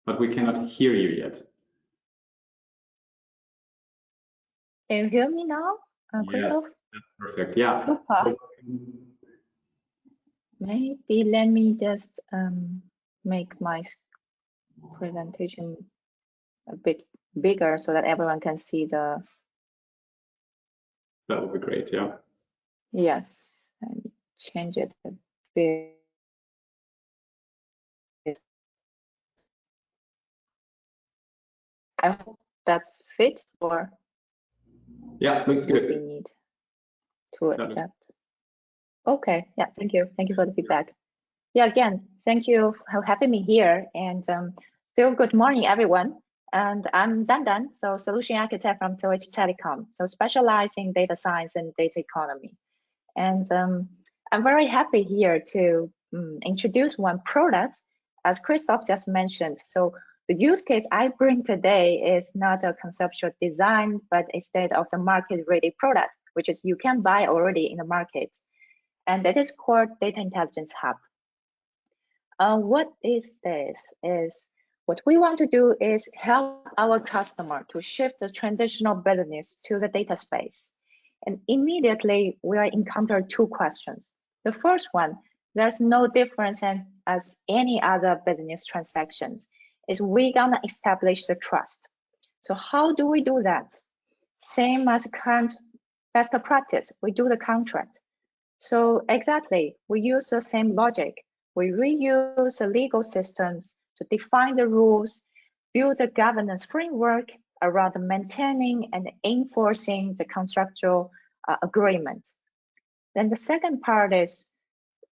But we cannot hear you yet. Can you hear me now, Christoph? Yes, perfect. Yeah. Super. So, maybe let me just make my presentation a bit bigger so that everyone can see the. That would be great. Yeah. Yes, and change it a bit. I hope that's fit, or Yeah, looks would we good. need to adapt? Okay, yeah, thank you. Thank you for the feedback. Yeah, again, thank you for having me here. And still good morning, everyone. And I'm Dandan, so solution architect from Deutsche Telekom, so specializing in data science and data economy. And I'm very happy here to introduce one product, as Christoph just mentioned. So the use case I bring today is not a conceptual design, but instead of the market-ready product, which is you can buy already in the market. And that is called Data Intelligence Hub. What is this? Is what we want to do is help our customer to shift the traditional business to the data space. And immediately we are encounter two questions. The first one, there's no difference as any other business transactions, is we gonna establish the trust. So how do we do that? Same as current best practice, we do the contract. So exactly, we use the same logic. We reuse the legal systems to define the rules, build a governance framework around maintaining and enforcing the contractual agreement. Then the second part is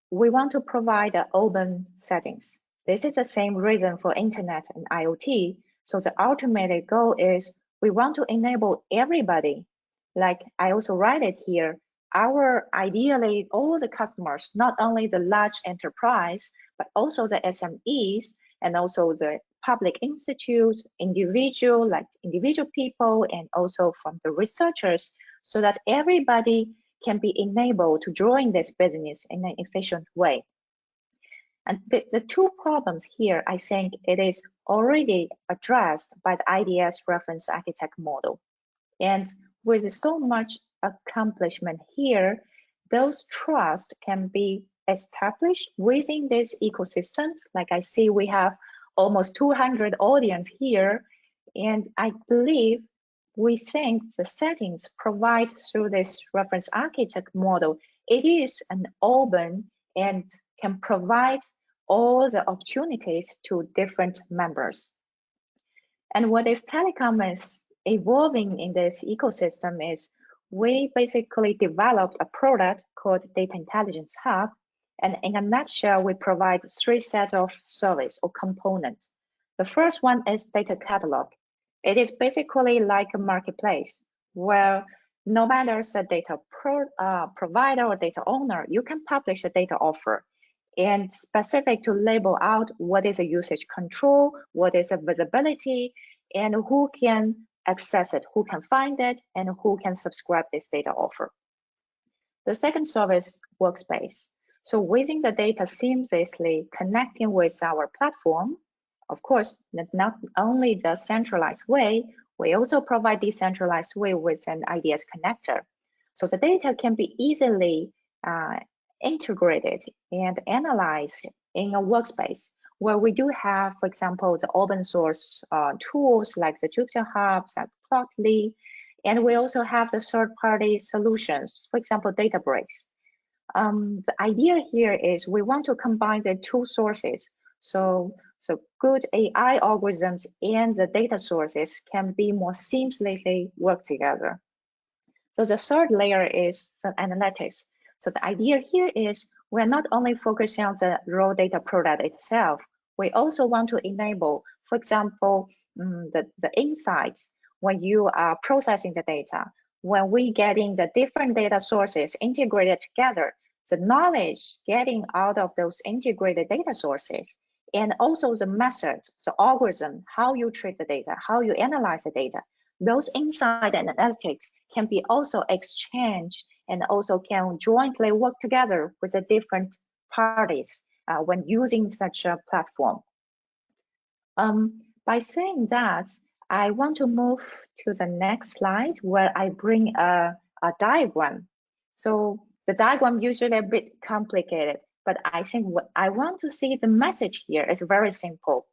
we want to provide open settings. This is the same reason for internet and IoT. So the ultimate goal is we want to enable everybody, like I also write it here, ideally all the customers, not only the large enterprise, but also the SMEs and also the public institutes, individual people, and also from the researchers, so that everybody can be enabled to join this business in an efficient way. And the two problems here, I think it is already addressed by the IDS reference architect model. And with so much accomplishment here, those trust can be established within these ecosystems. Like I see we have almost 200 audience here, and I believe we think the settings provided through this reference architect model, it is an open and can provide all the opportunities to different members. And what is Telekom is evolving in this ecosystem is we basically developed a product called Data Intelligence Hub. And in a nutshell, we provide three sets of service or components. The first one is data catalog. It is basically like a marketplace where no matter the data provider or data owner, you can publish a data offer and specific to label out what is a usage control, what is a visibility, and who can access it, who can find it, and who can subscribe this data offer. The second service, workspace. So within the data seamlessly connecting with our platform, of course, not only the centralized way, we also provide decentralized way with an IDS connector. So the data can be easily integrated and analyzed in a workspace where we do have, for example, the open source tools like the Jupyter Hubs, like Plotly, and we also have the third-party solutions, for example, Databricks. The idea here is we want to combine the two sources. So good AI algorithms and the data sources can be more seamlessly work together. So the third layer is the analytics. So the idea here is we're not only focusing on the raw data product itself, we also want to enable, for example, the insights when you are processing the data, when we getting the different data sources integrated together, the knowledge getting out of those integrated data sources, and also the method, the algorithm, how you treat the data, how you analyze the data, those insight and analytics can be also exchanged and also can jointly work together with the different parties when using such a platform. By saying that, I want to move to the next slide where I bring a diagram. So the diagram usually a bit complicated, but I think what I want to see the message here is very simple.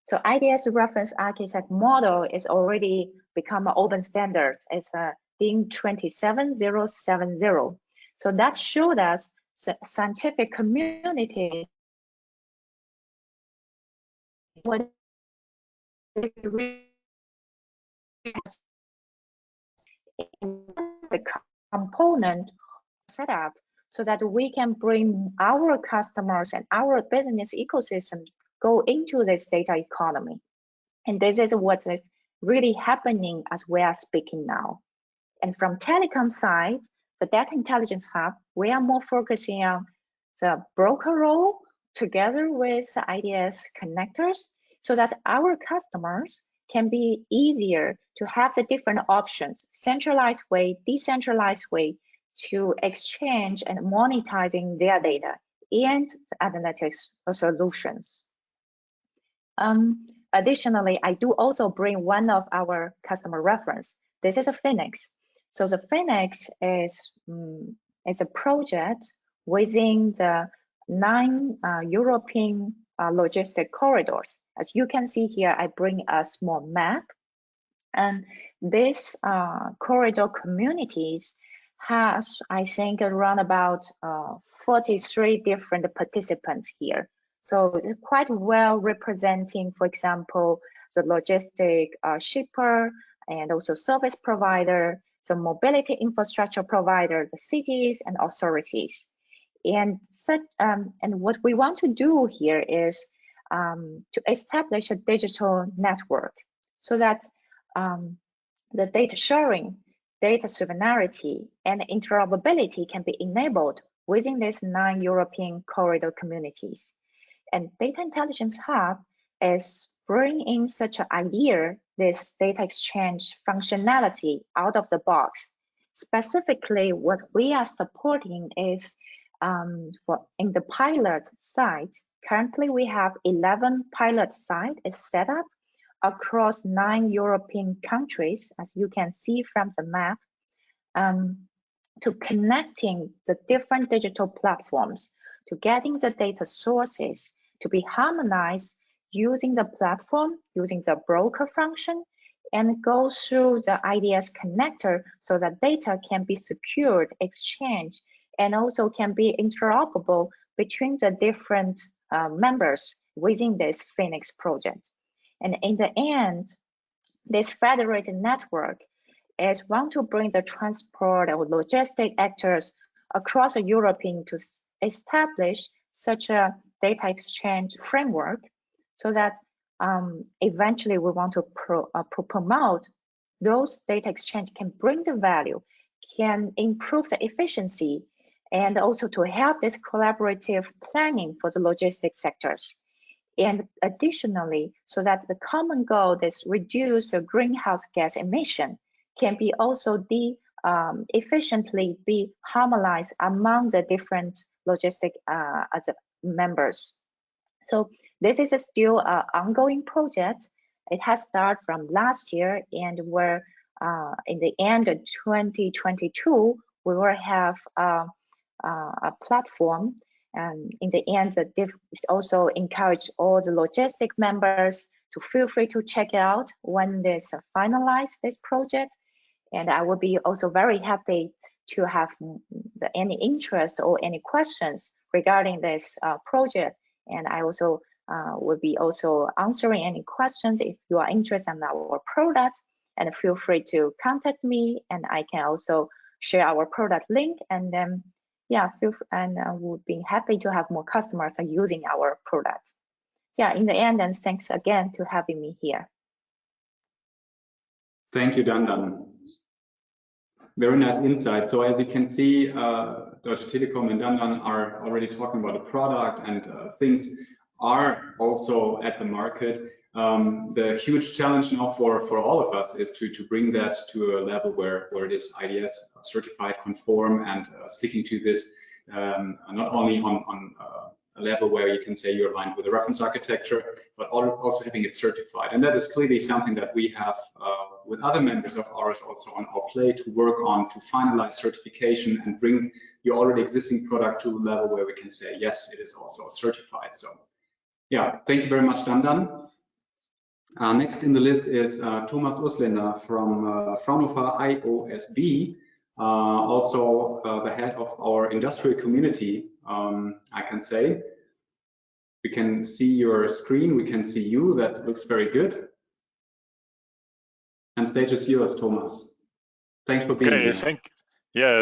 So IDS reference architect model is already become an open standard. It's a DIN 27070. So that showed us the scientific community what the component set up so that we can bring our customers and our business ecosystem go into this data economy. And this is what is really happening as we are speaking now. And from Telekom side, the Data Intelligence Hub, we are more focusing on the broker role together with IDS connectors so that our customers can be easier to have the different options, centralized way, decentralized way to exchange and monetizing their data and the analytics solutions. Additionally, I do also bring one of our customer reference. This is a Phoenix. So the Phoenix is a project within the 9 European logistic corridors. As you can see here, I bring a small map, and this corridor communities has, I think, around about 43 different participants here. So it's quite well representing, for example, the logistic shipper and also service provider, the mobility infrastructure provider, the cities and authorities. And what we want to do here is to establish a digital network so that the data sharing, data sovereignty, and interoperability can be enabled within these 9 European corridor communities. And Data Intelligence Hub is bringing such an idea, this data exchange functionality out of the box. Specifically, what we are supporting is in the pilot site. Currently, we have 11 pilot sites set up across 9 European countries, as you can see from the map, to connecting the different digital platforms, to getting the data sources to be harmonized using the platform, using the broker function, and go through the IDS connector so that data can be secured, exchanged, and also can be interoperable between the different members within this Phoenix project. And in the end, this federated network is want to bring the transport or logistic actors across Europe to establish such a data exchange framework so that eventually we want to promote those data exchange can bring the value, can improve the efficiency, and also to help this collaborative planning for the logistics sectors. And additionally, so that the common goal, this reduce the greenhouse gas emission, can be also efficiently be harmonized among the different logistic members. So this is still an ongoing project. It has started from last year, and we're in the end of 2022, we will have a platform. And in the end, it's also encourage all the logistic members to feel free to check out when this finalize this project. And I will be also very happy to have any interest or any questions regarding this project. And I also will be also answering any questions if you are interested in our product. And feel free to contact me, and I can also share our product link. And then, yeah, we'll be happy to have more customers using our product. Yeah, in the end, and thanks again to having me here. Thank you, Dandan. Very nice insight. So as you can see, Deutsche Telekom and Dandan are already talking about the product, and things are also at the market. The huge challenge now for all of us is to bring that to a level where it is IDS certified, conform, and sticking to this not only on a level where you can say you're aligned with the reference architecture, but also having it certified. And that is clearly something that we have with other members of ours also on our plate to work on, to finalize certification and bring your already existing product to a level where we can say, yes, it is also certified. So yeah, thank you very much, Dandan. Next in the list is Thomas Usländer from Fraunhofer IOSB, also the head of our industrial community, I can say. We can see your screen, we can see you, that looks very good. And stage is yours, Thomas. Thanks for being here.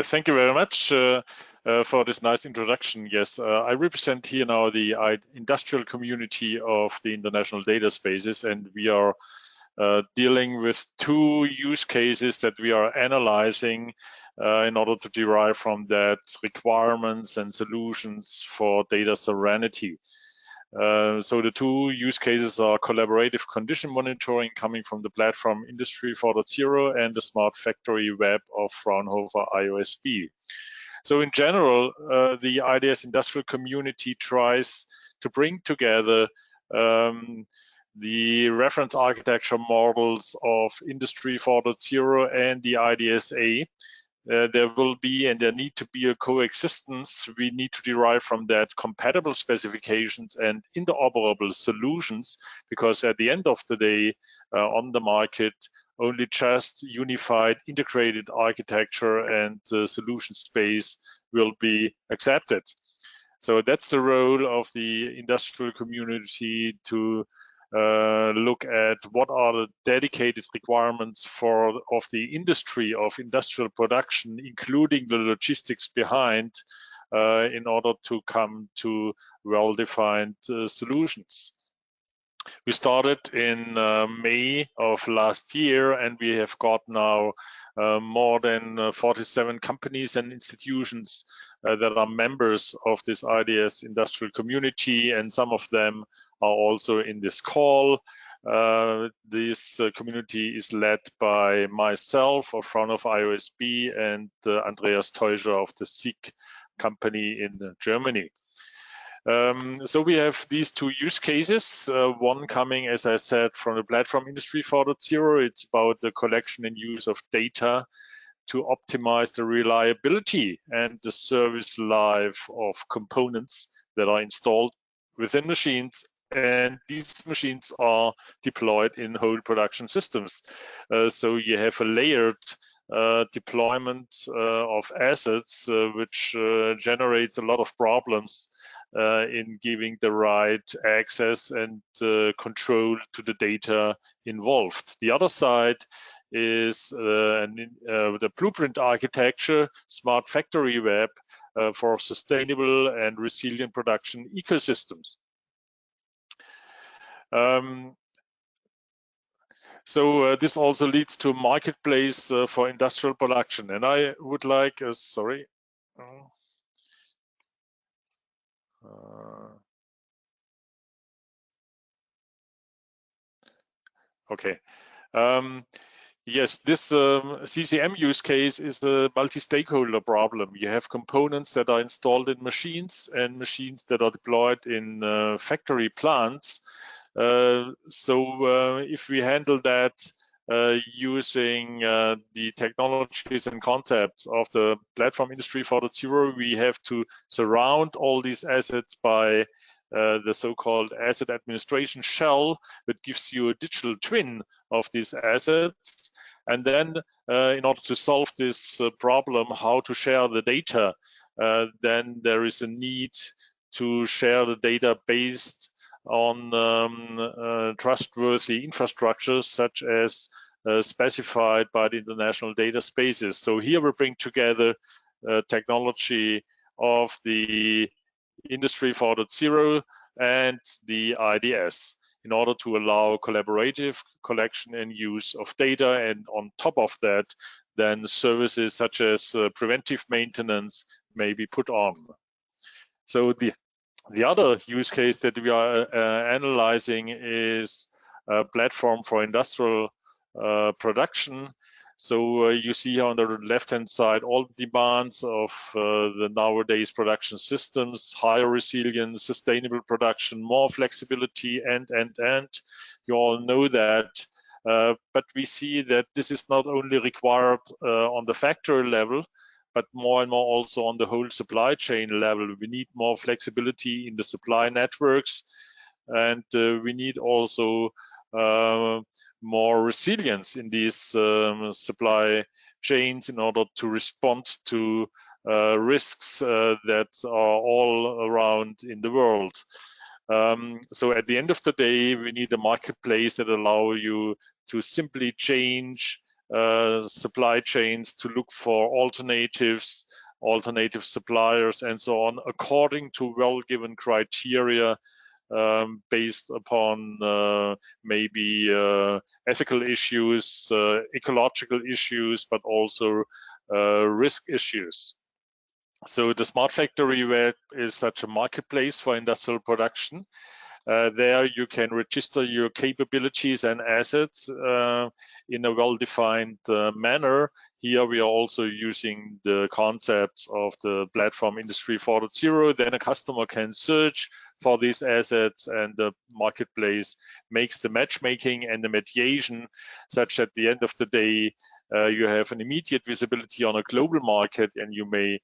Thank you very much for this nice introduction. Yes, I represent here now the industrial community of the international data spaces, and we are dealing with two use cases that we are analyzing in order to derive from that requirements and solutions for data sovereignty. So the two use cases are collaborative condition monitoring coming from the platform Industry 4.0 and the smart factory web of Fraunhofer IOSB. So in general, the IDS industrial community tries to bring together the reference architecture models of Industry 4.0 and the IDSA. There will be and there need to be a coexistence. We need to derive from that compatible specifications and interoperable solutions, because at the end of the day, on the market, only just unified integrated architecture and solution space will be accepted. So that's the role of the industrial community, to look at what are the dedicated requirements of the industry of industrial production, including the logistics behind, in order to come to well-defined solutions. We started in May of last year, and we have got now more than 47 companies and institutions that are members of this IDS industrial community, and some of them are also in this call. This community is led by myself of Fraunhofer IOSB and Andreas Teuscher of the SIG company in Germany. So we have these two use cases, one coming, as I said, from the platform Industry 4.0. It's about the collection and use of data to optimize the reliability and the service life of components that are installed within machines, and these machines are deployed in whole production systems. So you have a layered deployment of assets, which generates a lot of problems in giving the right access and control to the data involved. The other side is the blueprint architecture, smart factory web for sustainable and resilient production ecosystems. So this also leads to a marketplace for industrial production. And I would like, okay. Yes, this CCM use case is a multi-stakeholder problem. You have components that are installed in machines and machines that are deployed in factory plants. So if we handle that using the technologies and concepts of the platform Industry 4.0, we have to surround all these assets by the so-called asset administration shell that gives you a digital twin of these assets. And then in order to solve this problem, how to share the data, then there is a need to share the data based on trustworthy infrastructures, such as specified by the international data spaces. So here we bring together technology of the Industry 4.0 and the IDS in order to allow collaborative collection and use of data, and on top of that, then services such as preventive maintenance may be put on. So the other use case that we are analyzing is a platform for industrial production. So you see here on the left-hand side all the demands of the nowadays production systems: higher resilience, sustainable production, more flexibility, and. You all know that, but we see that this is not only required on the factory level, but more and more also on the whole supply chain level. We need more flexibility in the supply networks, and we need also more resilience in these supply chains in order to respond to risks that are all around in the world. So at the end of the day, we need a marketplace that allow you to simply change supply chains, to look for alternatives, alternative suppliers, and so on, according to well-given criteria based upon maybe ethical issues, ecological issues, but also risk issues. So the Smart Factory Web is such a marketplace for industrial production. There you can register your capabilities and assets in a well-defined manner. Here we are also using the concepts of the platform Industry 4.0. Then a customer can search for these assets, and the marketplace makes the matchmaking and the mediation such at the end of the day you have an immediate visibility on a global market, and you may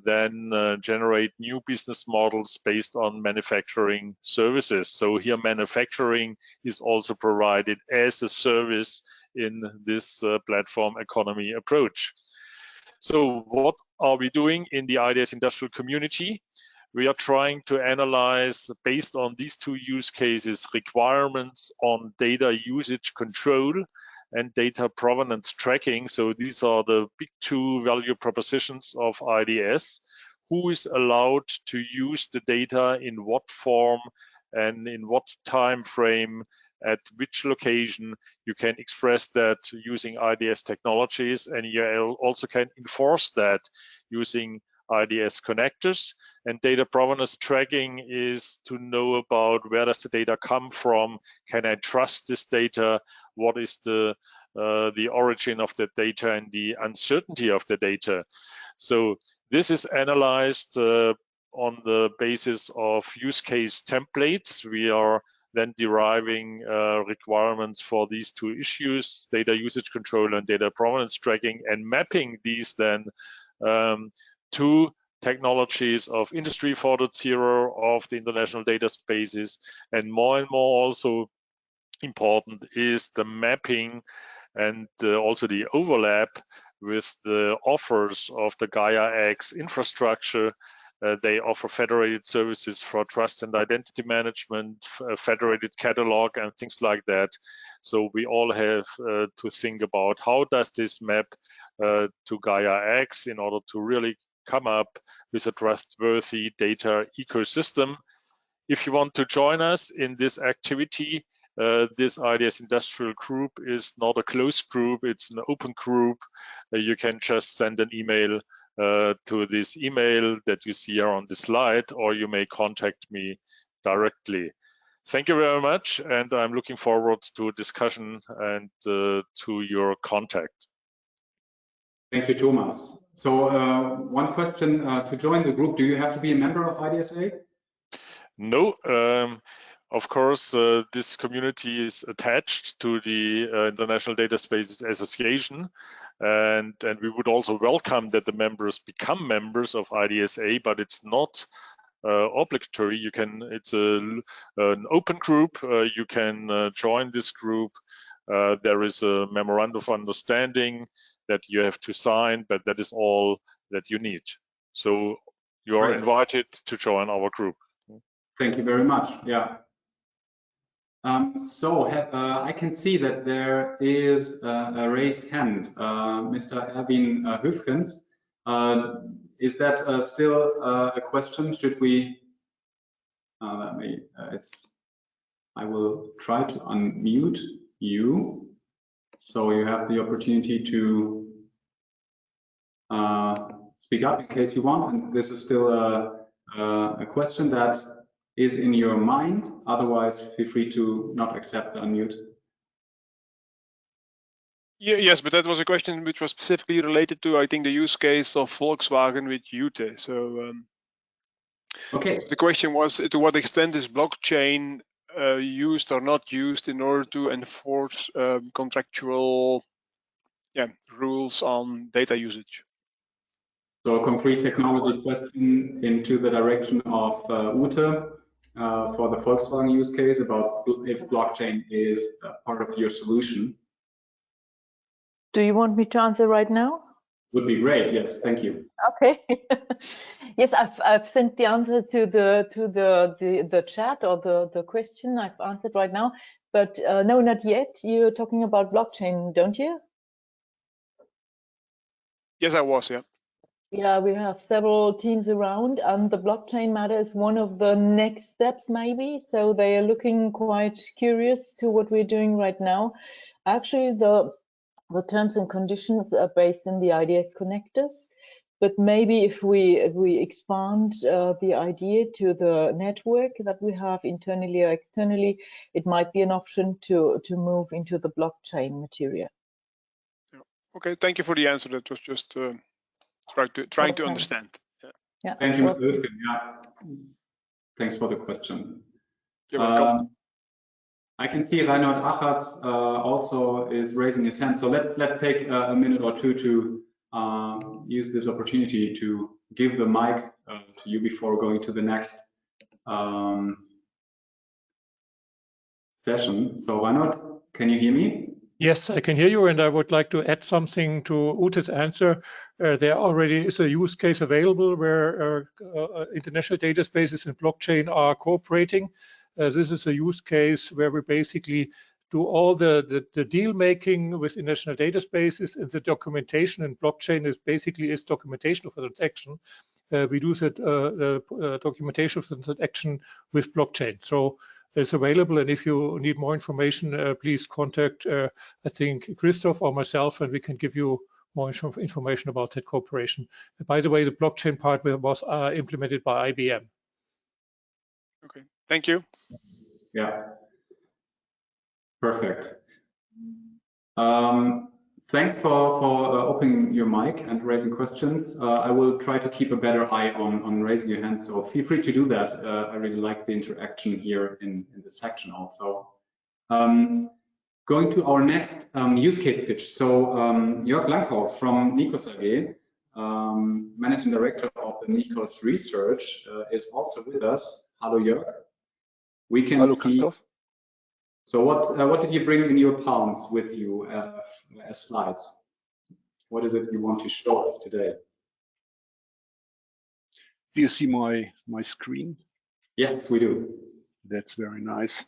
then generate new business models based on manufacturing services. So here manufacturing is also provided as a service in this platform economy approach. So what are we doing in the IDS industrial community? We are trying to analyze, based on these two use cases, requirements on data usage control and data provenance tracking. So these are the big two value propositions of IDS. Who is allowed to use the data in what form and in what time frame, at which location? You can express that using IDS technologies, and you also can enforce that using IDS connectors. And data provenance tracking is to know about where does the data come from, can I trust this data, what is the origin of the data and the uncertainty of the data. So this is analyzed on the basis of use case templates. We are then deriving requirements for these two issues, data usage control and data provenance tracking, and mapping these then to technologies of Industry 4.0, of the international data spaces, and more also important is the mapping and also the overlap with the offers of the GAIAboX infrastructure. They offer federated services for trust and identity management, federated catalog, and things like that. So we all have to think about how does this map to GAIAboX in order to really come up with a trustworthy data ecosystem. If you want to join us in this activity, this IDS Industrial Group is not a closed group, it's an open group. You can just send an email to this email that you see here on the slide, or you may contact me directly. Thank you very much, and I'm looking forward to a discussion and to your contact. Thank you, Thomas. So one question to join the group, do you have to be a member of IDSA? No, of course, this community is attached to the International Data Spaces Association, and we would also welcome that the members become members of IDSA, but it's not obligatory. You can, it's an open group. You can join this group. There is a memorandum of understanding that you have to sign, but that is all that you need. So you are invited to join our group. Thank you very much. Yeah. I can see that there is a raised hand, Mr. Erwin Höfkens. Is that still a question? Should we? I will try to unmute you, so you have the opportunity to speak up in case you want. And this is still a question that is in your mind. Otherwise, feel free to not accept the unmute. Yes, but that was a question which was specifically related to, I think, the use case of Volkswagen with Ute. So, okay. So the question was, to what extent is blockchain used or not used in order to enforce contractual rules on data usage? So a concrete technology question into the direction of Ute. for the Volkswagen use case about if blockchain is part of your solution? Do you want me to answer right now? Would be great. Yes, thank you. Okay. Yes, I've sent the answer to the chat or the question. I've answered right now, but no, not yet. You're talking about blockchain, don't you? Yes, I was. Yeah. Yeah, we have several teams around, and the blockchain matter is one of the next steps, maybe. So they are looking quite curious to what we're doing right now. Actually, the terms and conditions are based in the IDS connectors, but maybe if we expand the idea to the network that we have internally or externally, it might be an option to move into the blockchain material. Okay, thank you for the answer. That was just trying to understand. Yeah. Thank you, Mr. Hüfgen. Yeah. Thanks for the question. You're welcome. I can see Reinhard Achatz also is raising his hand. So let's take a minute or two to use this opportunity to give the mic to you before going to the next session. So Reinhard, can you hear me? Yes, I can hear you, and I would like to add something to Ute's answer. There already is a use case available where international databases and blockchain are cooperating. This is a use case where we basically do all the deal making with international databases, and the documentation in blockchain is basically documentation of a transaction. We do that documentation of the transaction with blockchain. So it's available, and if you need more information, please contact, I think, Christoph or myself, and we can give you more information about that cooperation. By the way, the blockchain part was implemented by IBM. Okay, thank you. Yeah, perfect. Thanks for opening your mic and raising questions. I will try to keep a better eye on raising your hand, so feel free to do that. I really like the interaction here in the section also. Going to our next use case pitch. So Jörg Langkau from nicos AG, Managing Director of the nicos Research, is also with us. Hello, Jörg. We can Hello, see. Christoph. So what did you bring in your palms with you as slides? What is it you want to show us today? Do you see my screen? Yes, we do. That's very nice.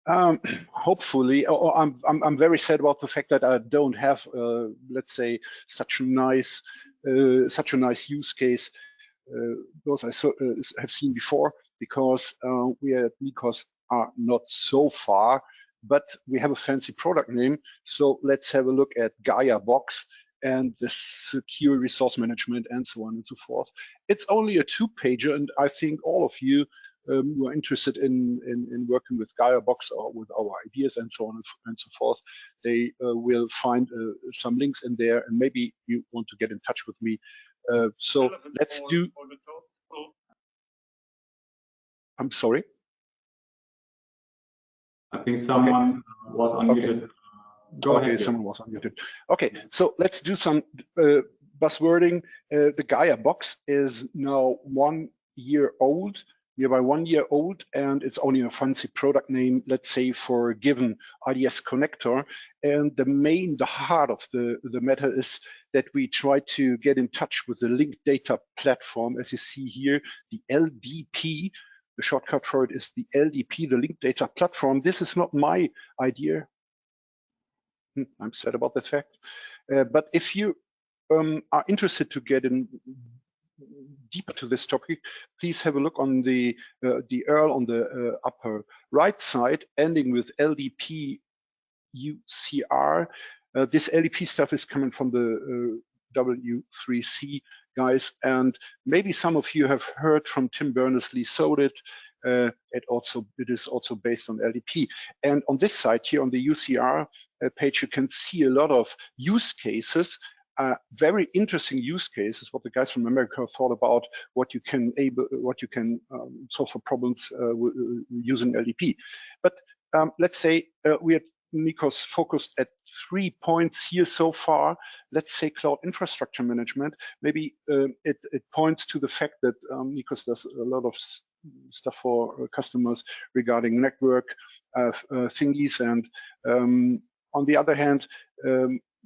Hopefully, I'm very sad about the fact that I don't have, let's say, such a nice use case those I have seen before, because we at nicos are not so far, but we have a fancy product name. So let's have a look at GAIAboX and the secure resource management and so on and so forth. It's only a 2-pager, and I think all of you who are interested in working with GAIAboX or with our ideas and so on and so forth, they will find some links in there, and maybe you want to get in touch with me. So let's do. I'm sorry. I think someone was unmuted. Okay. Go ahead. Someone was unmuted. Okay, so let's do some buzzwording. The GAIAboX is now 1 year old, nearby 1 year old, and it's only a fancy product name, let's say, for a given IDS connector. And the heart of the matter is that we try to get in touch with the linked data platform, as you see here, the LDP. The shortcut for it is the LDP, the linked data platform. This is not my idea. I'm sad about that fact. But if you are interested to get in deeper to this topic, please have a look on the URL on the upper right side, ending with LDP UCR. This LDP stuff is coming from the W3C guys, and maybe some of you have heard from Tim Berners-Lee sold it. It is also based on LDP. And on this side here on the UCR page, you can see a lot of use cases, very interesting use cases. What the guys from America thought about what you can solve for problems using LDP. But let's say we are nicos focused at 3 points here so far. Let's say cloud infrastructure management. Maybe it points to the fact that nicos does a lot of stuff for customers regarding network thingies. And on the other hand,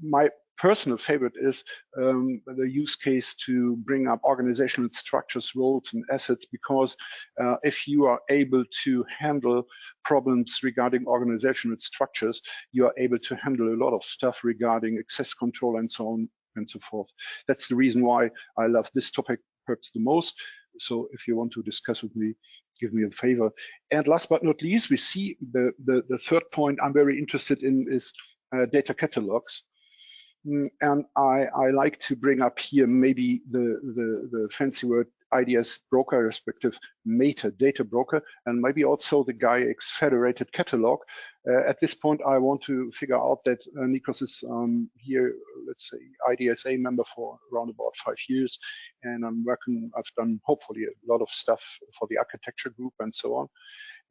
my personal favorite is the use case to bring up organizational structures, roles, and assets, because if you are able to handle problems regarding organizational structures, you are able to handle a lot of stuff regarding access control and so on and so forth. That's the reason why I love this topic perhaps the most. So if you want to discuss with me, give me a favor. And last but not least, we see the third point I'm very interested in is data catalogs. And I like to bring up here maybe the fancy word IDS broker, respective metadata broker, and maybe also the GAIAboX federated catalog. At this point, I want to figure out that Nicos is here, let's say, IDSA member for around about 5 years, and I've done hopefully a lot of stuff for the architecture group and so on.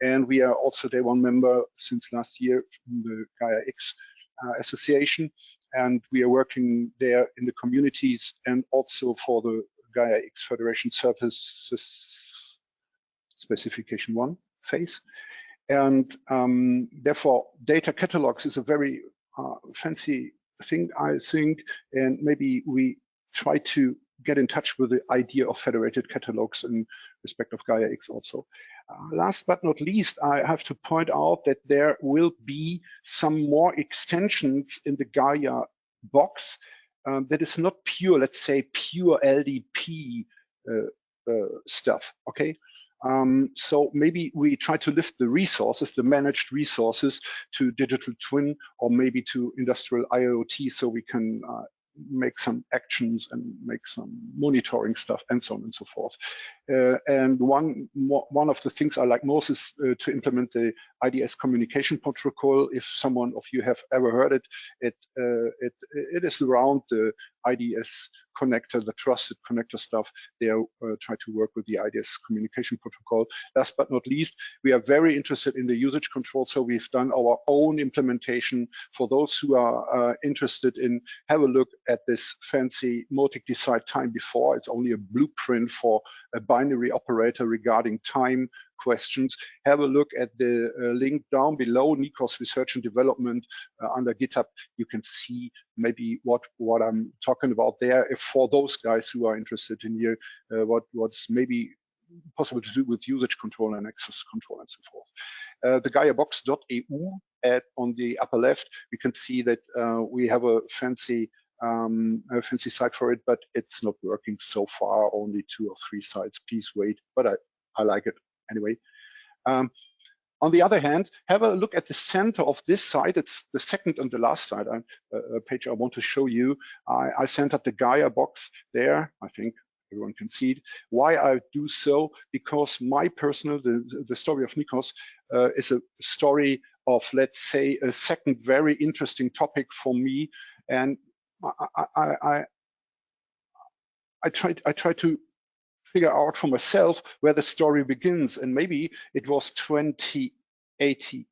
And we are also day one member since last year from the GAIAboX association, and we are working there in the communities and also for the GAIAboX Federation Services Specification 1 phase. And therefore, data catalogs is a very fancy thing, I think, and maybe we try to get in touch with the idea of federated catalogs in respect of GAIAboX also. Last but not least, I have to point out that there will be some more extensions in the GAIAboX that is not pure, let's say, pure LDP stuff, okay? So maybe we try to lift the resources, the managed resources, to digital twin or maybe to industrial IoT, so we can make some actions and make some monitoring stuff and so on and so forth. And one of the things I like most is to implement the IDS communication protocol. If someone of you have ever heard it, it is around the IDS connector, the trusted connector stuff. They try to work with the IDS communication protocol. Last but not least, we are very interested in the usage control. So we've done our own implementation. For those who are interested in, have a look at this fancy Motik decide time before. It's only a blueprint for a binary operator regarding time questions. Have a look at the link down below, Nicos Research and Development under GitHub. You can see maybe what I'm talking about there. If for those guys who are interested in here, what's maybe possible to do with usage control and access control and so forth. The GAIAbox.eu on the upper left, we can see that we have a fancy site for it, but it's not working so far. Only 2 or 3 sites. Please wait, but I like it anyway. On the other hand, have a look at the center of this site. It's the second and the last site page I want to show you. I centered the GAIAbox there. I think everyone can see it. Why I do so? Because my personal, the story of Nicos is a story of, let's say, a second very interesting topic for me. And I try to figure out for myself where the story begins, and maybe it was 2018,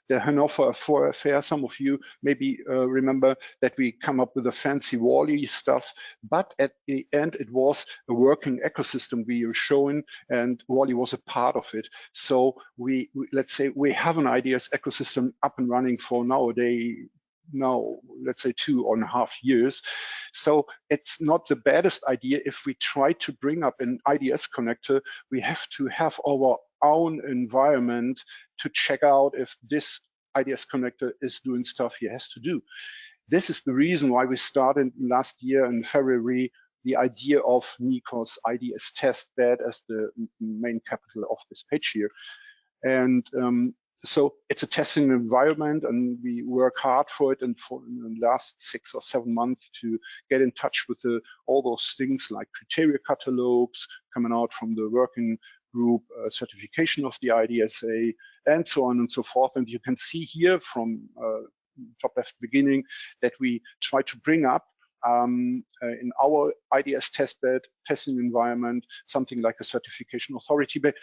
the Hannover affair. Some of you maybe remember that we come up with a fancy Wally stuff, but at the end it was a working ecosystem we were showing, and Wally was a part of it. So we let's say we have an IDS ecosystem up and running for nowadays. Now, let's say 2.5 years. So it's not the baddest idea if we try to bring up an IDS connector. We have to have our own environment to check out if this IDS connector is doing stuff he has to do. This is the reason why we started last year in February the idea of Nicos IDS testbed as the main capital of this page here. And so it's a testing environment, and we work hard for it, and for the last 6 or 7 months to get in touch with all those things like criteria catalogs coming out from the working group, certification of the IDSA, and so on and so forth. And you can see here from top left beginning that we try to bring up in our IDS testbed testing environment, something like a certification authority, but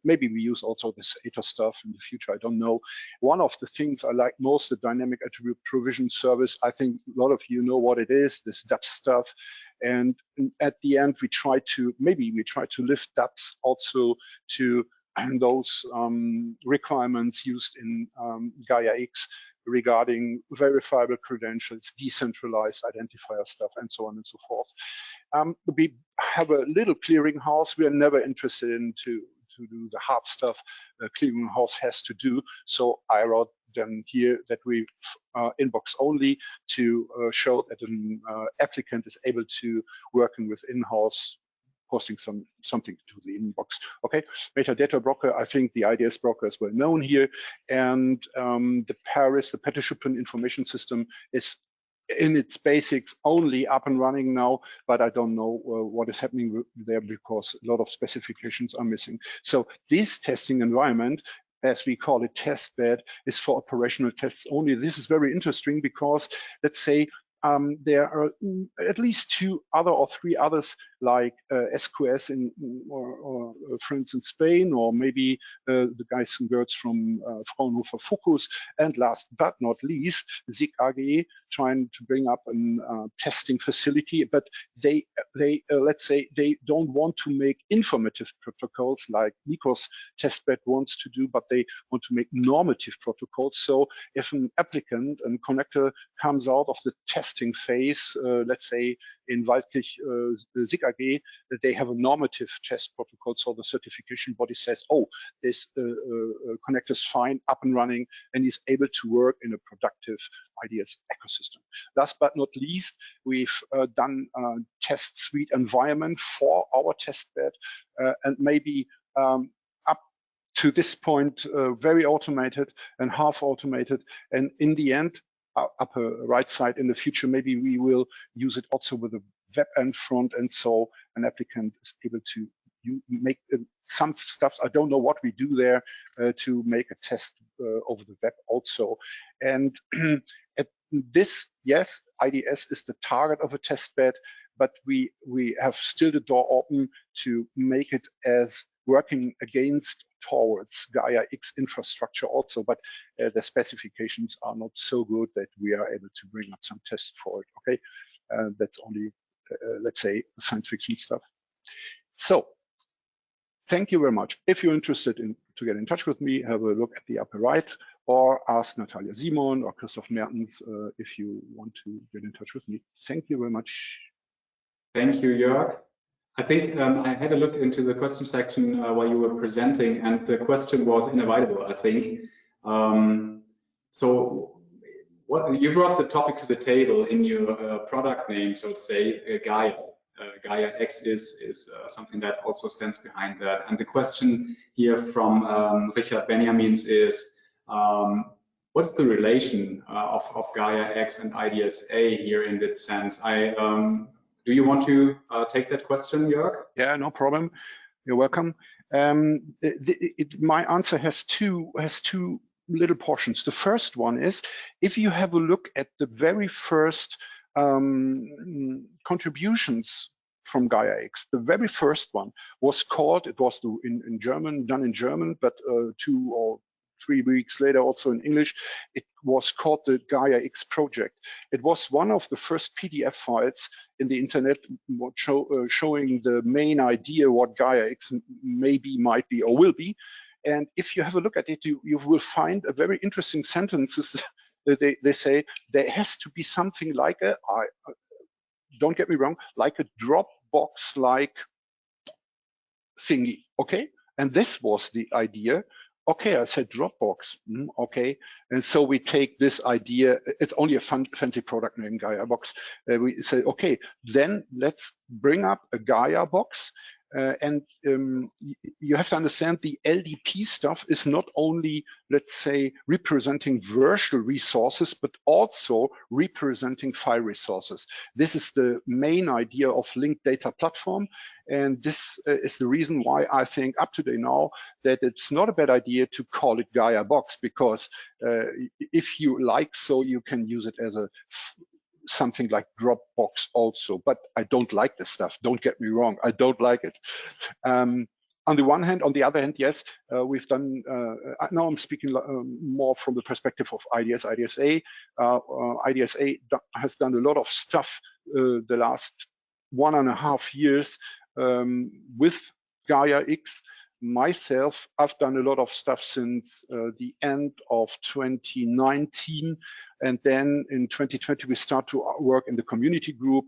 maybe we use also this ATOS stuff in the future, I don't know. One of the things I like most, the dynamic attribute provision service, I think a lot of you know what it is, this DAPS stuff. And at the end, we try to lift DAPS also to those requirements used in GAIAX regarding verifiable credentials, decentralized identifier stuff, and so on and so forth. We have a little clearinghouse. We are never interested in to do the hard stuff the clearinghouse has to do. So I wrote them here that we inbox only to show that an applicant is able to working with in-house posting something to the inbox. Okay, metadata broker, I think the IDS broker is well known here, and the Paris, the participant information system, is in its basics only up and running now, but I don't know what is happening there because a lot of specifications are missing. So this testing environment, as we call it, testbed, is for operational tests only. This is very interesting because, let's say, there are at least 2 other or 3 others like SQS or friends in Spain, or maybe the guys and girls from Fraunhofer Focus, and last but not least, SIG AG trying to bring up a testing facility, but they let's say they don't want to make informative protocols like nicos testbed wants to do, but they want to make normative protocols. So if an applicant and connector comes out of the testing phase, let's say in Waldkirch SIG AG, they have a normative test protocol. So the certification body says, oh, this connector is fine, up and running, and is able to work in a productive IDS ecosystem. Last but not least, we've done a test suite environment for our testbed, and maybe up to this point, very automated and half automated. And in the end, upper right side, in the future, maybe we will use it also with a web end front, and so an applicant is able to make some stuff. I don't know what we do there to make a test over the web also. And at this, yes, IDS is the target of a test bed, but we have still the door open to make it as working against towards GAIAX infrastructure also, but the specifications are not so good that we are able to bring up some tests for it. Okay, that's only let's say science fiction stuff. So thank you very much. If you're interested in to get in touch with me, have a look at the upper right, or ask Natalia Simon or Christoph Mertens if you want to get in touch with me. Thank you very much. Thank you, Jörg. I think I had a look into the question section while you were presenting, and the question was inevitable, I think. So what you brought the topic to the table in your product name, so to say, Gaia. GAIAX is something that also stands behind that. And the question here from Richard Benjamins is, what's the relation of GAIAX and IDSA here in that sense? Do you want to take that question, Jörg? Yeah, no problem. You're welcome. My answer has two little portions. The first one is, if you have a look at the very first contributions from GAIAX, the very first one was called, it was in German, done in German, but 2 or 3 weeks later also in English, it was called the GAIAX project. It was one of the first PDF files in the internet showing the main idea what GAIAX maybe, might be, or will be. And if you have a look at it, you will find a very interesting sentences. They say there has to be something like a, don't get me wrong, like a Dropbox-like thingy, okay? And this was the idea. Okay, I said Dropbox, okay. And so we take this idea, it's only a fancy product name, GAIAboX. We say, okay, then let's bring up a GAIAboX. And you have to understand the LDP stuff is not only, let's say, representing virtual resources, but also representing file resources. This is the main idea of linked data platform. And this is the reason why I think up to date now that it's not a bad idea to call it GAIAboX, because if you like, so you can use it as a something like Dropbox also, but I don't like this stuff. Don't get me wrong, I don't like it. On the one hand, on the other hand, yes, we've done, now I'm speaking more from the perspective of IDSA. IDSA has done a lot of stuff the last 1.5 years with GAIAX. Myself, I've done a lot of stuff since the end of 2019, and then in 2020 we start to work in the community group.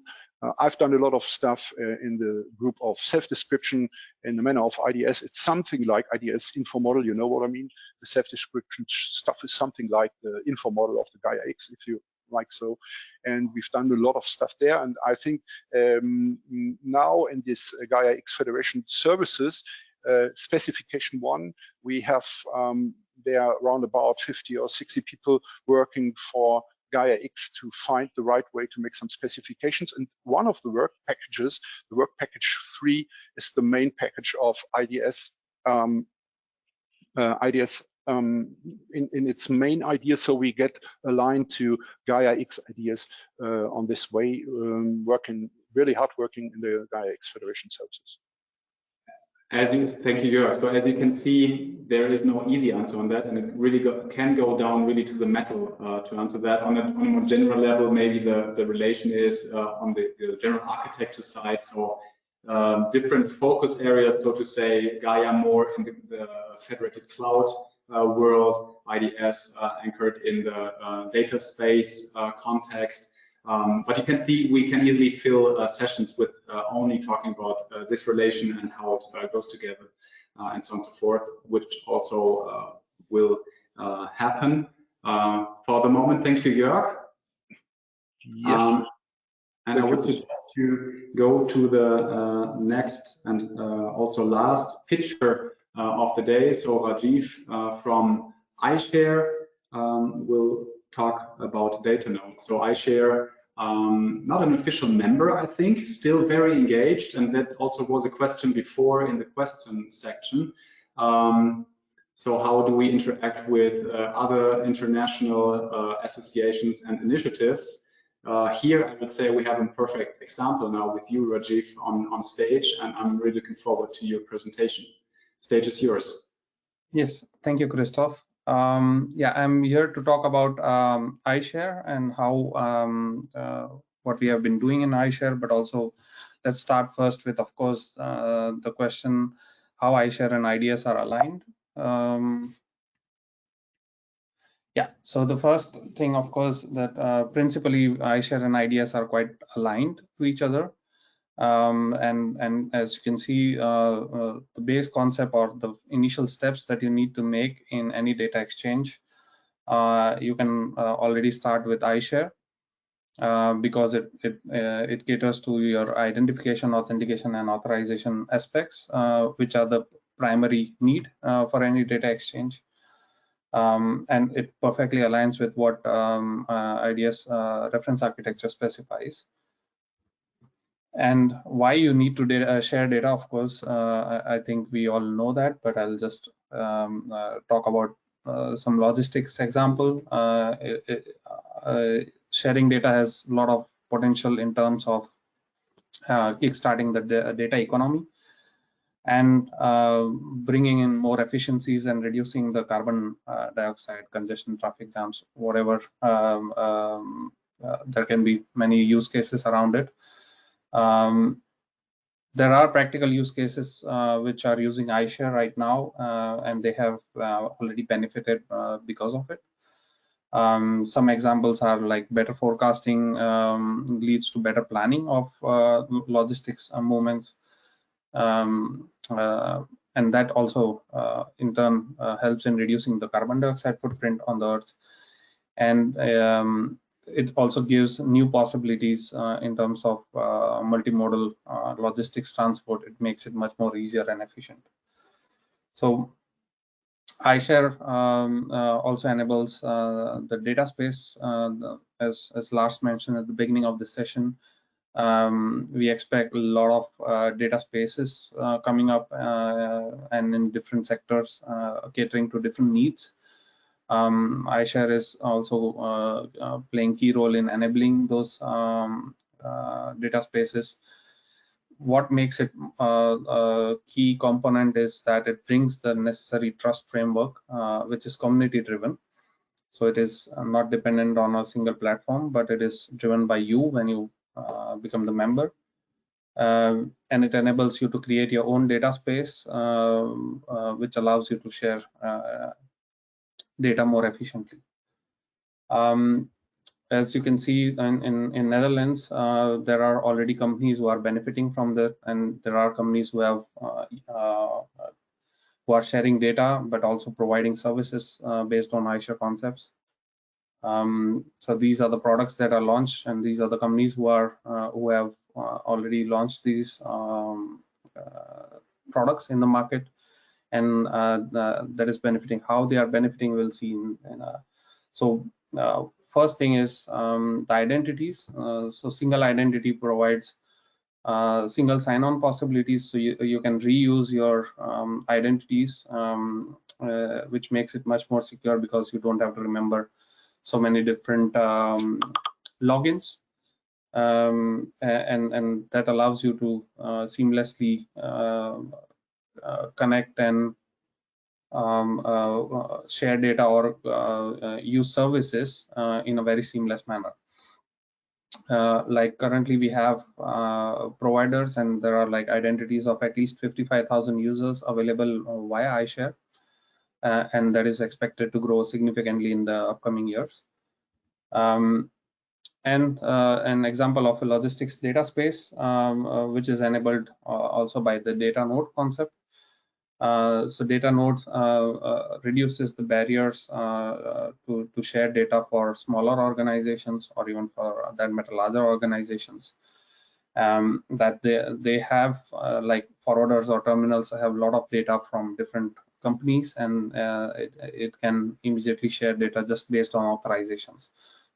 I've done a lot of stuff in the group of self-description in the manner of IDS. It's something like IDS info model, you know what I mean? The self-description stuff is something like the info model of the GAIAX, if you like so. And we've done a lot of stuff there. And I think now in this GAIAX Federation services, specification 1, we have there are around about 50 or 60 people working for GAIAX to find the right way to make some specifications. And one of the work packages, the work package 3, is the main package of IDS. In its main idea, so we get aligned to GAIAX ideas on this way, working really hard, working in the GAIAX Federation services. Thank you, Jörg. So as you can see, there is no easy answer on that, and it really can go down really to the metal to answer that. On a more general level, maybe the relation is on the general architecture side. So different focus areas, so to say, Gaia more in the federated cloud world, IDS anchored in the data space context. But you can see we can easily fill sessions with only talking about this relation and how it goes together and so on and so forth, which also will happen. For the moment, thank you, Jörg. Yes. And I would suggest to go to the next and also last picture of the day. So Rajiv from iSHARE will talk about data nodes. So iSHARE, not an official member, I think, still very engaged, and that also was a question before in the question section. So how do we interact with other international associations and initiatives? Here, I would say we have a perfect example now with you, Rajiv, on stage, and I'm really looking forward to your presentation. Stage is yours. Yes, thank you, Christoph. Yeah, I'm here to talk about iSHARE and how what we have been doing in iSHARE, but also let's start first with, of course, the question how iSHARE and IDS are aligned. Yeah, so the first thing, of course, that principally iSHARE and IDS are quite aligned to each other. And as you can see, the base concept or the initial steps that you need to make in any data exchange, you can already start with iSHARE because it caters to your identification, authentication, and authorization aspects, which are the primary need for any data exchange. And it perfectly aligns with what IDS reference architecture specifies. And why you need to share data, of course, I think we all know that, but I'll just talk about some logistics example. Sharing data has a lot of potential in terms of kickstarting the data economy and bringing in more efficiencies and reducing the carbon dioxide congestion, traffic jams, whatever. There can be many use cases around it. There are practical use cases which are using iSHARE right now, and they have already benefited because of it. Some examples are like better forecasting leads to better planning of logistics movements, and that also in turn helps in reducing the carbon dioxide footprint on the earth. And it also gives new possibilities in terms of multimodal logistics transport. It makes it much more easier and efficient. So iSHARE also enables the data space. As Lars mentioned at the beginning of the session, we expect a lot of data spaces coming up and in different sectors catering to different needs. iSHARE is also playing key role in enabling those data spaces. What makes it a key component is that it brings the necessary trust framework, which is community driven. So it is not dependent on a single platform, but it is driven by you when you become the member. And it enables you to create your own data space, which allows you to share data more efficiently. As you can see in Netherlands, there are already companies who are benefiting from that, and there are companies who have who are sharing data, but also providing services based on iSHARE concepts. So these are the products that are launched, and these are the companies who have already launched these products in the market, and that is benefiting. How they are benefiting, we'll see. First thing is the identities. So single identity provides single sign-on possibilities, so you can reuse your identities, which makes it much more secure because you don't have to remember so many different logins, and that allows you to seamlessly connect and share data or use services in a very seamless manner. Like currently we have providers, and there are like identities of at least 55,000 users available via iSHARE, and that is expected to grow significantly in the upcoming years. And an example of a logistics data space, which is enabled also by the data node concept. So data nodes reduces the barriers to share data for smaller organizations, or even for that matter larger organizations, that they have like forwarders or terminals have a lot of data from different companies, and it can immediately share data just based on authorizations.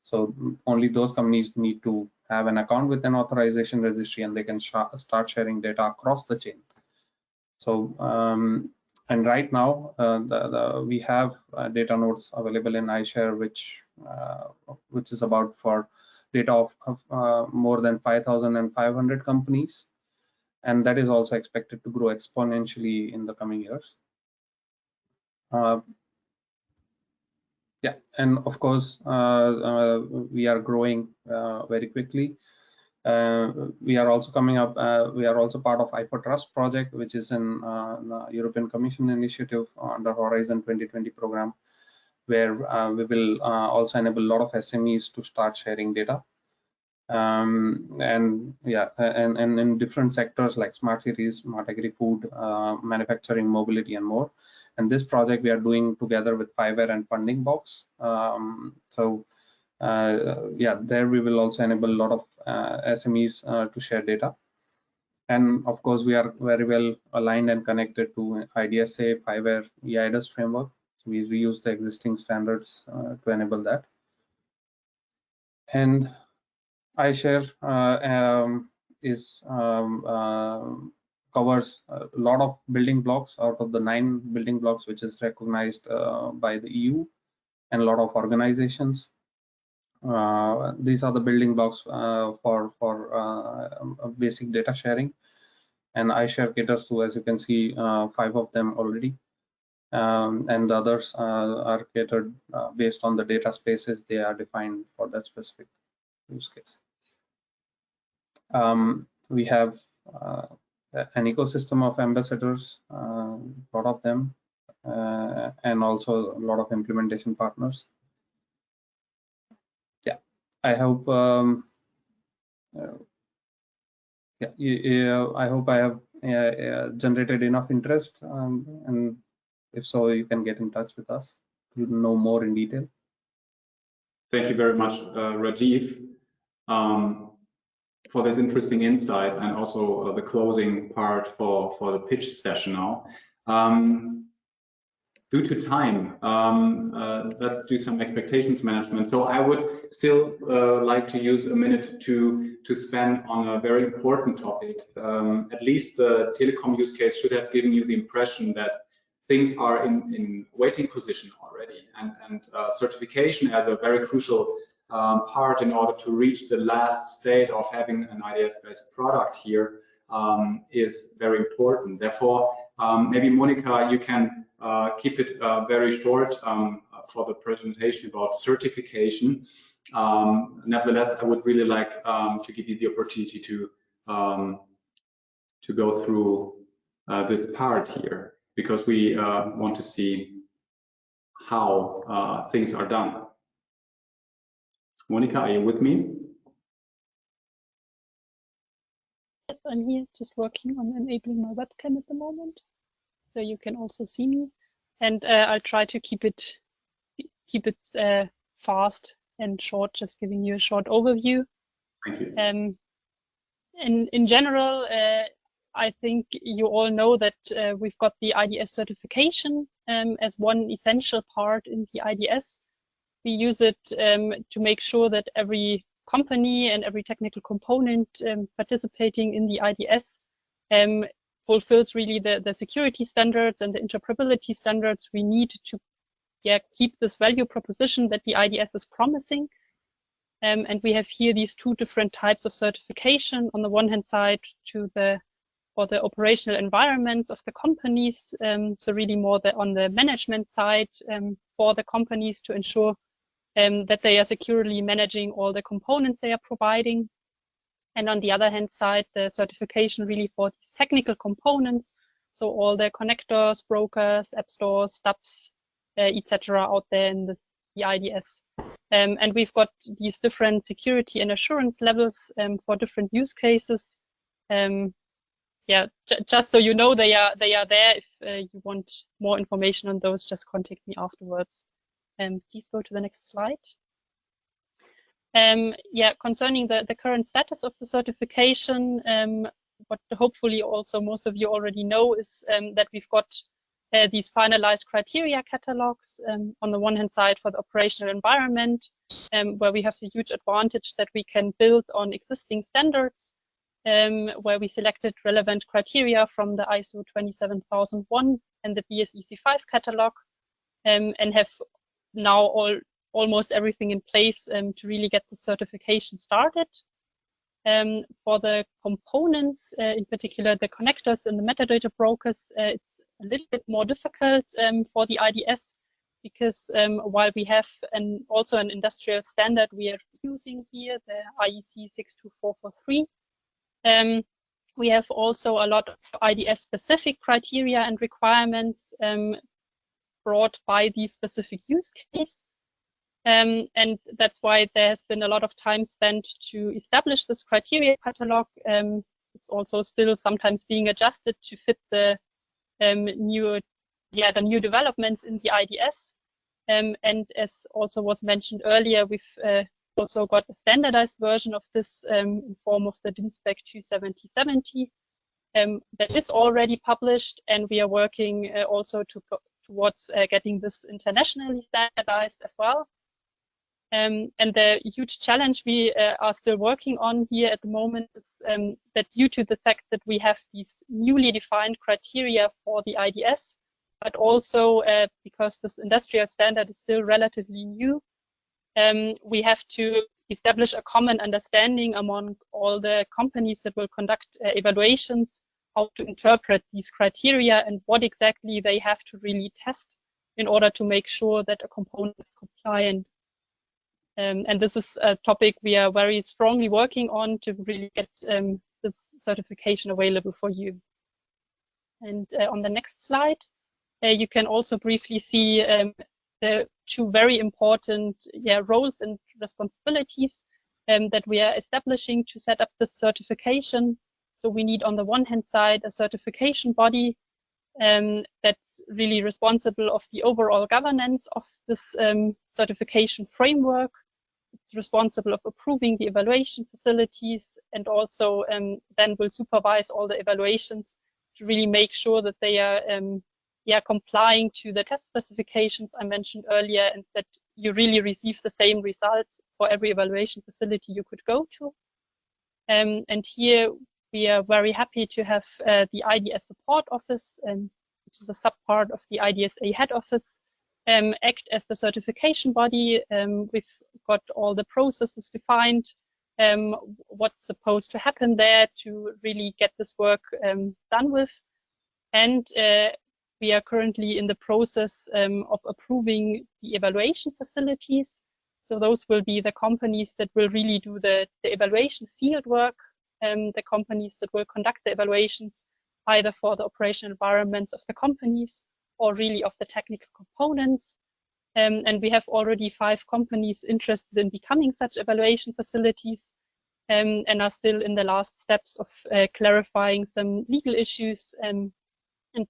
So only those companies need to have an account with an authorization registry, and they can start sharing data across the chain. So and right now we have data nodes available in iSHARE, which is about for data of more than 5,500 companies, and that is also expected to grow exponentially in the coming years. Yeah, and of course we are growing very quickly. We are also coming up. We are also part of IFO Trust project, which is an European Commission initiative under Horizon 2020 program, where we will also enable a lot of SMEs to start sharing data. And yeah, and in different sectors like smart cities, smart agri-food, manufacturing, mobility, and more. And this project we are doing together with Fiware and Funding Box. Yeah, there we will also enable a lot of SMEs to share data. And of course, we are very well aligned and connected to IDSA, Fiware, IDS framework. So we reuse the existing standards to enable that. And iSHARE covers a lot of building blocks out of the 9 building blocks, which is recognized by the EU and a lot of organizations. These are the building blocks for basic data sharing, and iSHARE caters to, as you can see, 5 of them already, and the others are catered based on the data spaces they are defined for that specific use case. We have an ecosystem of ambassadors, a lot of them, and also a lot of implementation partners. Yeah, I hope I hope I have generated enough interest, and if so, you can get in touch with us to know more in detail. Thank you very much, Rajiv, for this interesting insight, and also the closing part for the pitch session now. Due to time, let's do some expectations management. So I would still like to use a minute to spend on a very important topic. At least the Telekom use case should have given you the impression that things are in waiting position already, and certification as a very crucial part in order to reach the last state of having an IDS-based product here is very important. Therefore, maybe Monika, you can keep it very short for the presentation about certification. Nevertheless, I would really like to give you the opportunity to go through this part here, because we want to see how things are done. Monika, are you with me? Yes, I'm here, just working on enabling my webcam at the moment, so you can also see me. And I'll try to keep it fast and short, just giving you a short overview. Thank you. In general, I think you all know that we've got the IDS certification as one essential part in the IDS. We use it to make sure that every company and every technical component participating in the IDS fulfills really the security standards and the interoperability standards we need to keep this value proposition that the IDS is promising. And we have here these two different types of certification. On the one hand side, for the operational environments of the companies, so really more on the management side for the companies to ensure that they are securely managing all the components they are providing. And on the other hand side, the certification really for these technical components, so all the connectors, brokers, app stores, stubs, etc. out there in the IDS. And we've got these different security and assurance levels for different use cases. Just so you know, they are there. If you want more information on those, just contact me afterwards. Please go to the next slide. Concerning the current status of the certification, what hopefully also most of you already know is that we've got these finalized criteria catalogs on the one hand side for the operational environment, where we have the huge advantage that we can build on existing standards, where we selected relevant criteria from the ISO 27001 and the BSEC5 catalog, and have now almost everything in place to really get the certification started. For the components, in particular the connectors and the metadata brokers, it's a little bit more difficult for the IDS, because while we have also an industrial standard we are using here, the IEC 62443, we have also a lot of IDS specific criteria and requirements brought by these specific use case. And that's why there has been a lot of time spent to establish this criteria catalog. It's also still sometimes being adjusted to fit the new developments in the IDS. And as also was mentioned earlier, we've also got a standardized version of this in form of the DIN-Spec 27070 that is already published, and we are working also towards getting this internationally standardized as well. And the huge challenge we are still working on here at the moment is that due to the fact that we have these newly defined criteria for the IDS, but also because this industrial standard is still relatively new, we have to establish a common understanding among all the companies that will conduct evaluations, how to interpret these criteria and what exactly they have to really test in order to make sure that a component is compliant. And this is a topic we are very strongly working on to really get this certification available for you. And on the next slide, you can also briefly see the two very important roles and responsibilities that we are establishing to set up this certification. So we need, on the one hand side, a certification body that's really responsible of the overall governance of this certification framework. It's responsible of approving the evaluation facilities, and also then will supervise all the evaluations to really make sure that they are complying to the test specifications I mentioned earlier, and that you really receive the same results for every evaluation facility you could go to. And here we are very happy to have the IDS support office. which is a subpart of the IDSA head office, act as the certification body. We've got all the processes defined, what's supposed to happen there to really get this work done with. And we are currently in the process of approving the evaluation facilities. So those will be the companies that will really do the evaluation field work, the companies that will conduct the evaluations, either for the operational environments of the companies or really of the technical components. And we have already 5 companies interested in becoming such evaluation facilities, and are still in the last steps of clarifying some legal issues and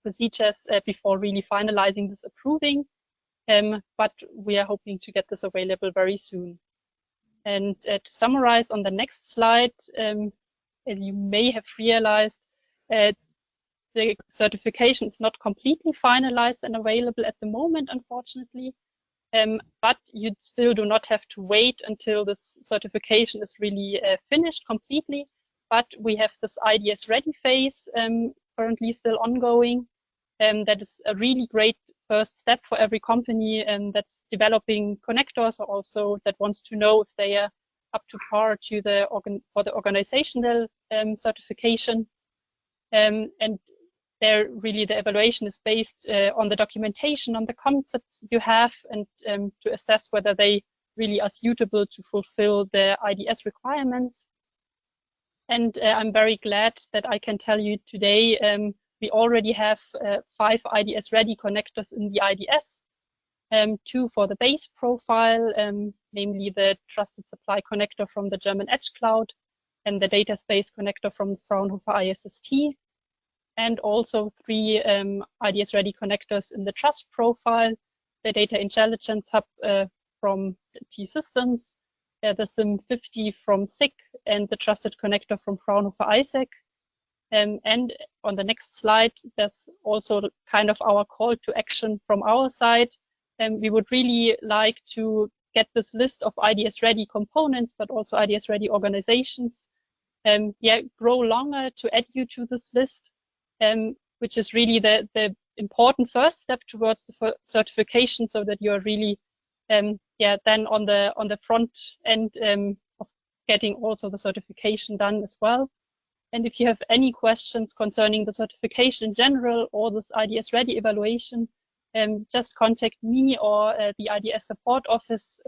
procedures before really finalizing this approving. But we are hoping to get this available very soon. And to summarize on the next slide, as you may have realized, the certification is not completely finalized and available at the moment, unfortunately. But you still do not have to wait until this certification is really finished completely. But we have this IDS ready phase currently still ongoing. That is a really great first step for every company that's developing connectors, or also that wants to know if they are up to par to for the organizational certification. And there really the evaluation is based on the documentation, on the concepts you have, and to assess whether they really are suitable to fulfill the IDS requirements. And I'm very glad that I can tell you today we already have 5 IDS ready connectors in the IDS, 2 for the base profile, namely the trusted supply connector from the German Edge Cloud and the data space connector from the Fraunhofer ISST, and also 3 IDS ready connectors in the trust profile, the data intelligence hub from T-Systems, the SIM50 from SICK, and the trusted connector from Fraunhofer AISEC. And on the next slide, there's also kind of our call to action from our side. And we would really like to get this list of IDS ready components, but also IDS ready organizations, grow longer to add you to this list, which is really the important first step towards the certification, so that you're really then on the front end of getting also the certification done as well. And if you have any questions concerning the certification in general or this IDS ready evaluation, just contact me or the IDS support office,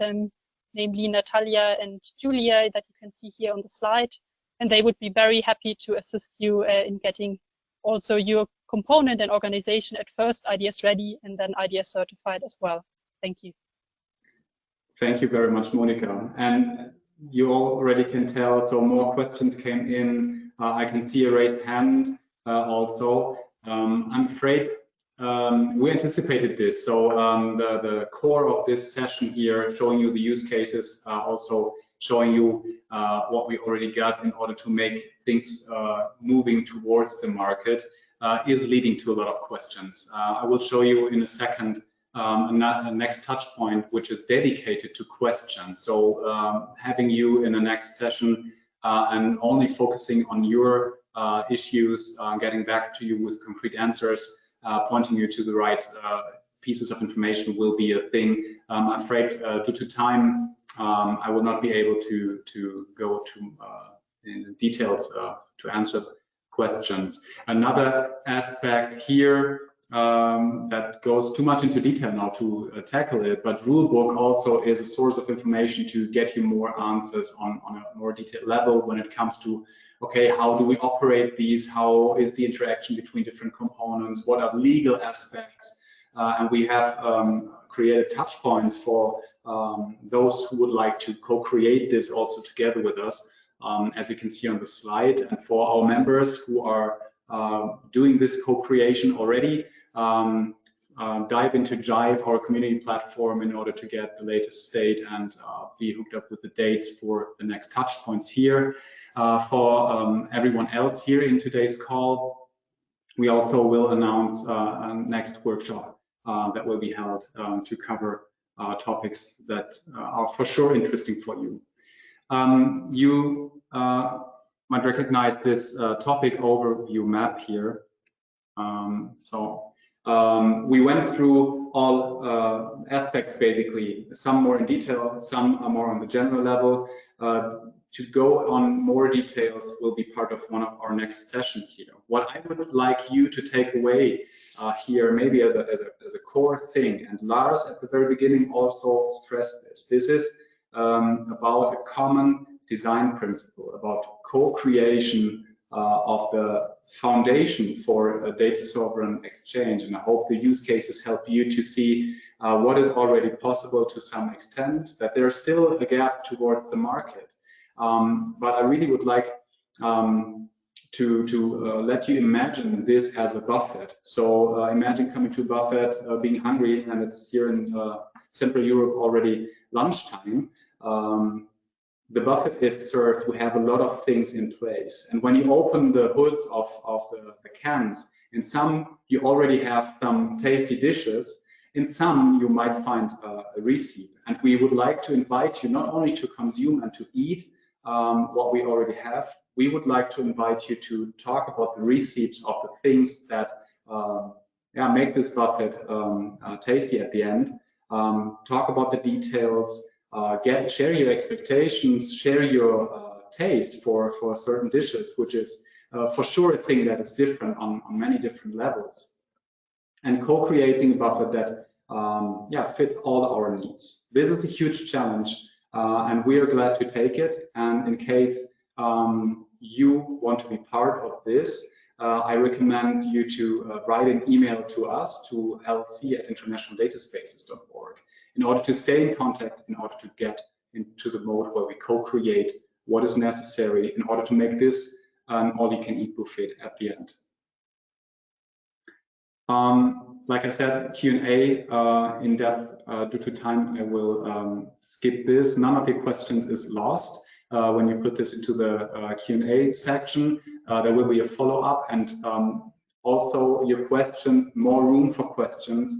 namely Natalia and Julia, that you can see here on the slide. And they would be very happy to assist you in getting also your component and organization at first IDS ready and then IDS certified as well. Thank you. Thank you very much, Monika. And you already can tell, so more questions came in. I can see a raised hand also. I'm afraid we anticipated this. So the core of this session here, showing you the use cases, also showing you what we already got in order to make things moving towards the market, is leading to a lot of questions. I will show you in a second a next touch point, which is dedicated to questions. So having you in the next session and only focusing on your issues, getting back to you with concrete answers, pointing you to the right pieces of information will be a thing. I'm afraid due to time, I will not be able to go in details to answer questions. Another aspect here that goes too much into detail now to tackle it, but Rule Book also is a source of information to get you more answers on a more detailed level when it comes to, okay, how do we operate these? How is the interaction between different components? What are legal aspects? And we have created touch points for those who would like to co-create this also together with us, as you can see on the slide. And for our members who are doing this co-creation already, dive into Jive, our community platform, in order to get the latest state and be hooked up with the dates for the next touch points here. For everyone else here in today's call, we also will announce a next workshop that will be held to cover topics that are for sure interesting for you. You might recognize this topic overview map here. So We went through all aspects, basically, some more in detail, some are more on the general level. To go on more details will be part of one of our next sessions here. What I would like you to take away here, maybe as a core thing, and Lars at the very beginning also stressed this. This is about a common design principle, about co-creation of the foundation for a data sovereign exchange. And I hope the use cases help you to see what is already possible to some extent, that there's still a gap towards the market. But I really would like to let you imagine this as a buffet. So imagine coming to a buffet, being hungry, and it's here in Central Europe already lunchtime. The buffet is served, we have a lot of things in place. And when you open the hoods of the cans, in some you already have some tasty dishes, in some you might find a receipt. And we would like to invite you not only to consume and to eat what we already have, we would like to invite you to talk about the receipts of the things that make this buffet tasty at the end. Talk about the details, share your expectations, share your taste for certain dishes, which is for sure a thing that is different on many different levels, and co-creating a buffet that fits all our needs. This is a huge challenge, and we are glad to take it. And in case you want to be part of this, I recommend you to write an email to us, to lc@internationaldataspaces.org, in order to stay in contact, in order to get into the mode where we co-create what is necessary in order to make this an all-you-can-eat buffet at the end. Like I said, Q&A in depth. Due to time, I will skip this. None of your questions is lost. When you put this into the Q&A section, there will be a follow-up, and also your questions, more room for questions.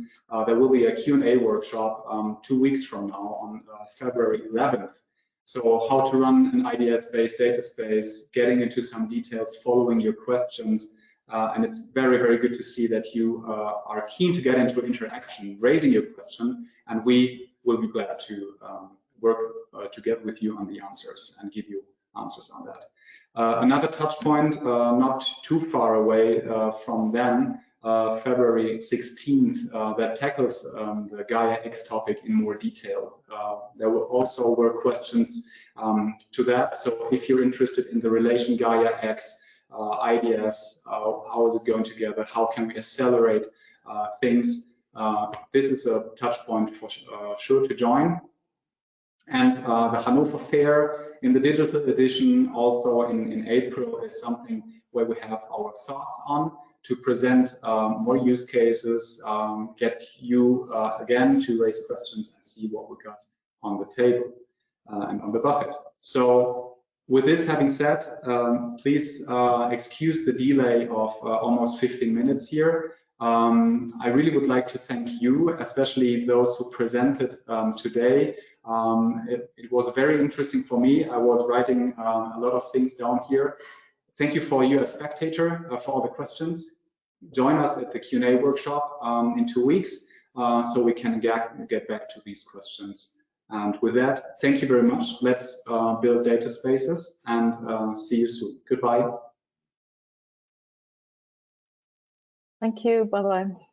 There will be a Q&A workshop 2 weeks from now on February 11th. So how to run an IDS-based data space, getting into some details, following your questions. And it's very, very good to see that you are keen to get into interaction, raising your question, and we will be glad to work together with you on the answers and give you answers on that. Another touch point, not too far away from then, February 16th, that tackles the GAIAboX topic in more detail. There will also were questions to that. So if you're interested in the relation GAIAboX, IDS, how is it going together? How can we accelerate things? This is a touch point for sure to join. And the Hannover Fair in the digital edition, also in April, is something where we have our thoughts on to present more use cases, get you again to raise questions and see what we got on the table and on the buffet. So with this having said, please excuse the delay of almost 15 minutes here. I really would like to thank you, especially those who presented today. It was very interesting for me. I was writing a lot of things down here. Thank you for you as spectator for all the questions. Join us at the Q&A workshop in 2 weeks so we can get back to these questions. And with that, thank you very much. Let's build data spaces and see you soon. Goodbye. Thank you. Bye-bye.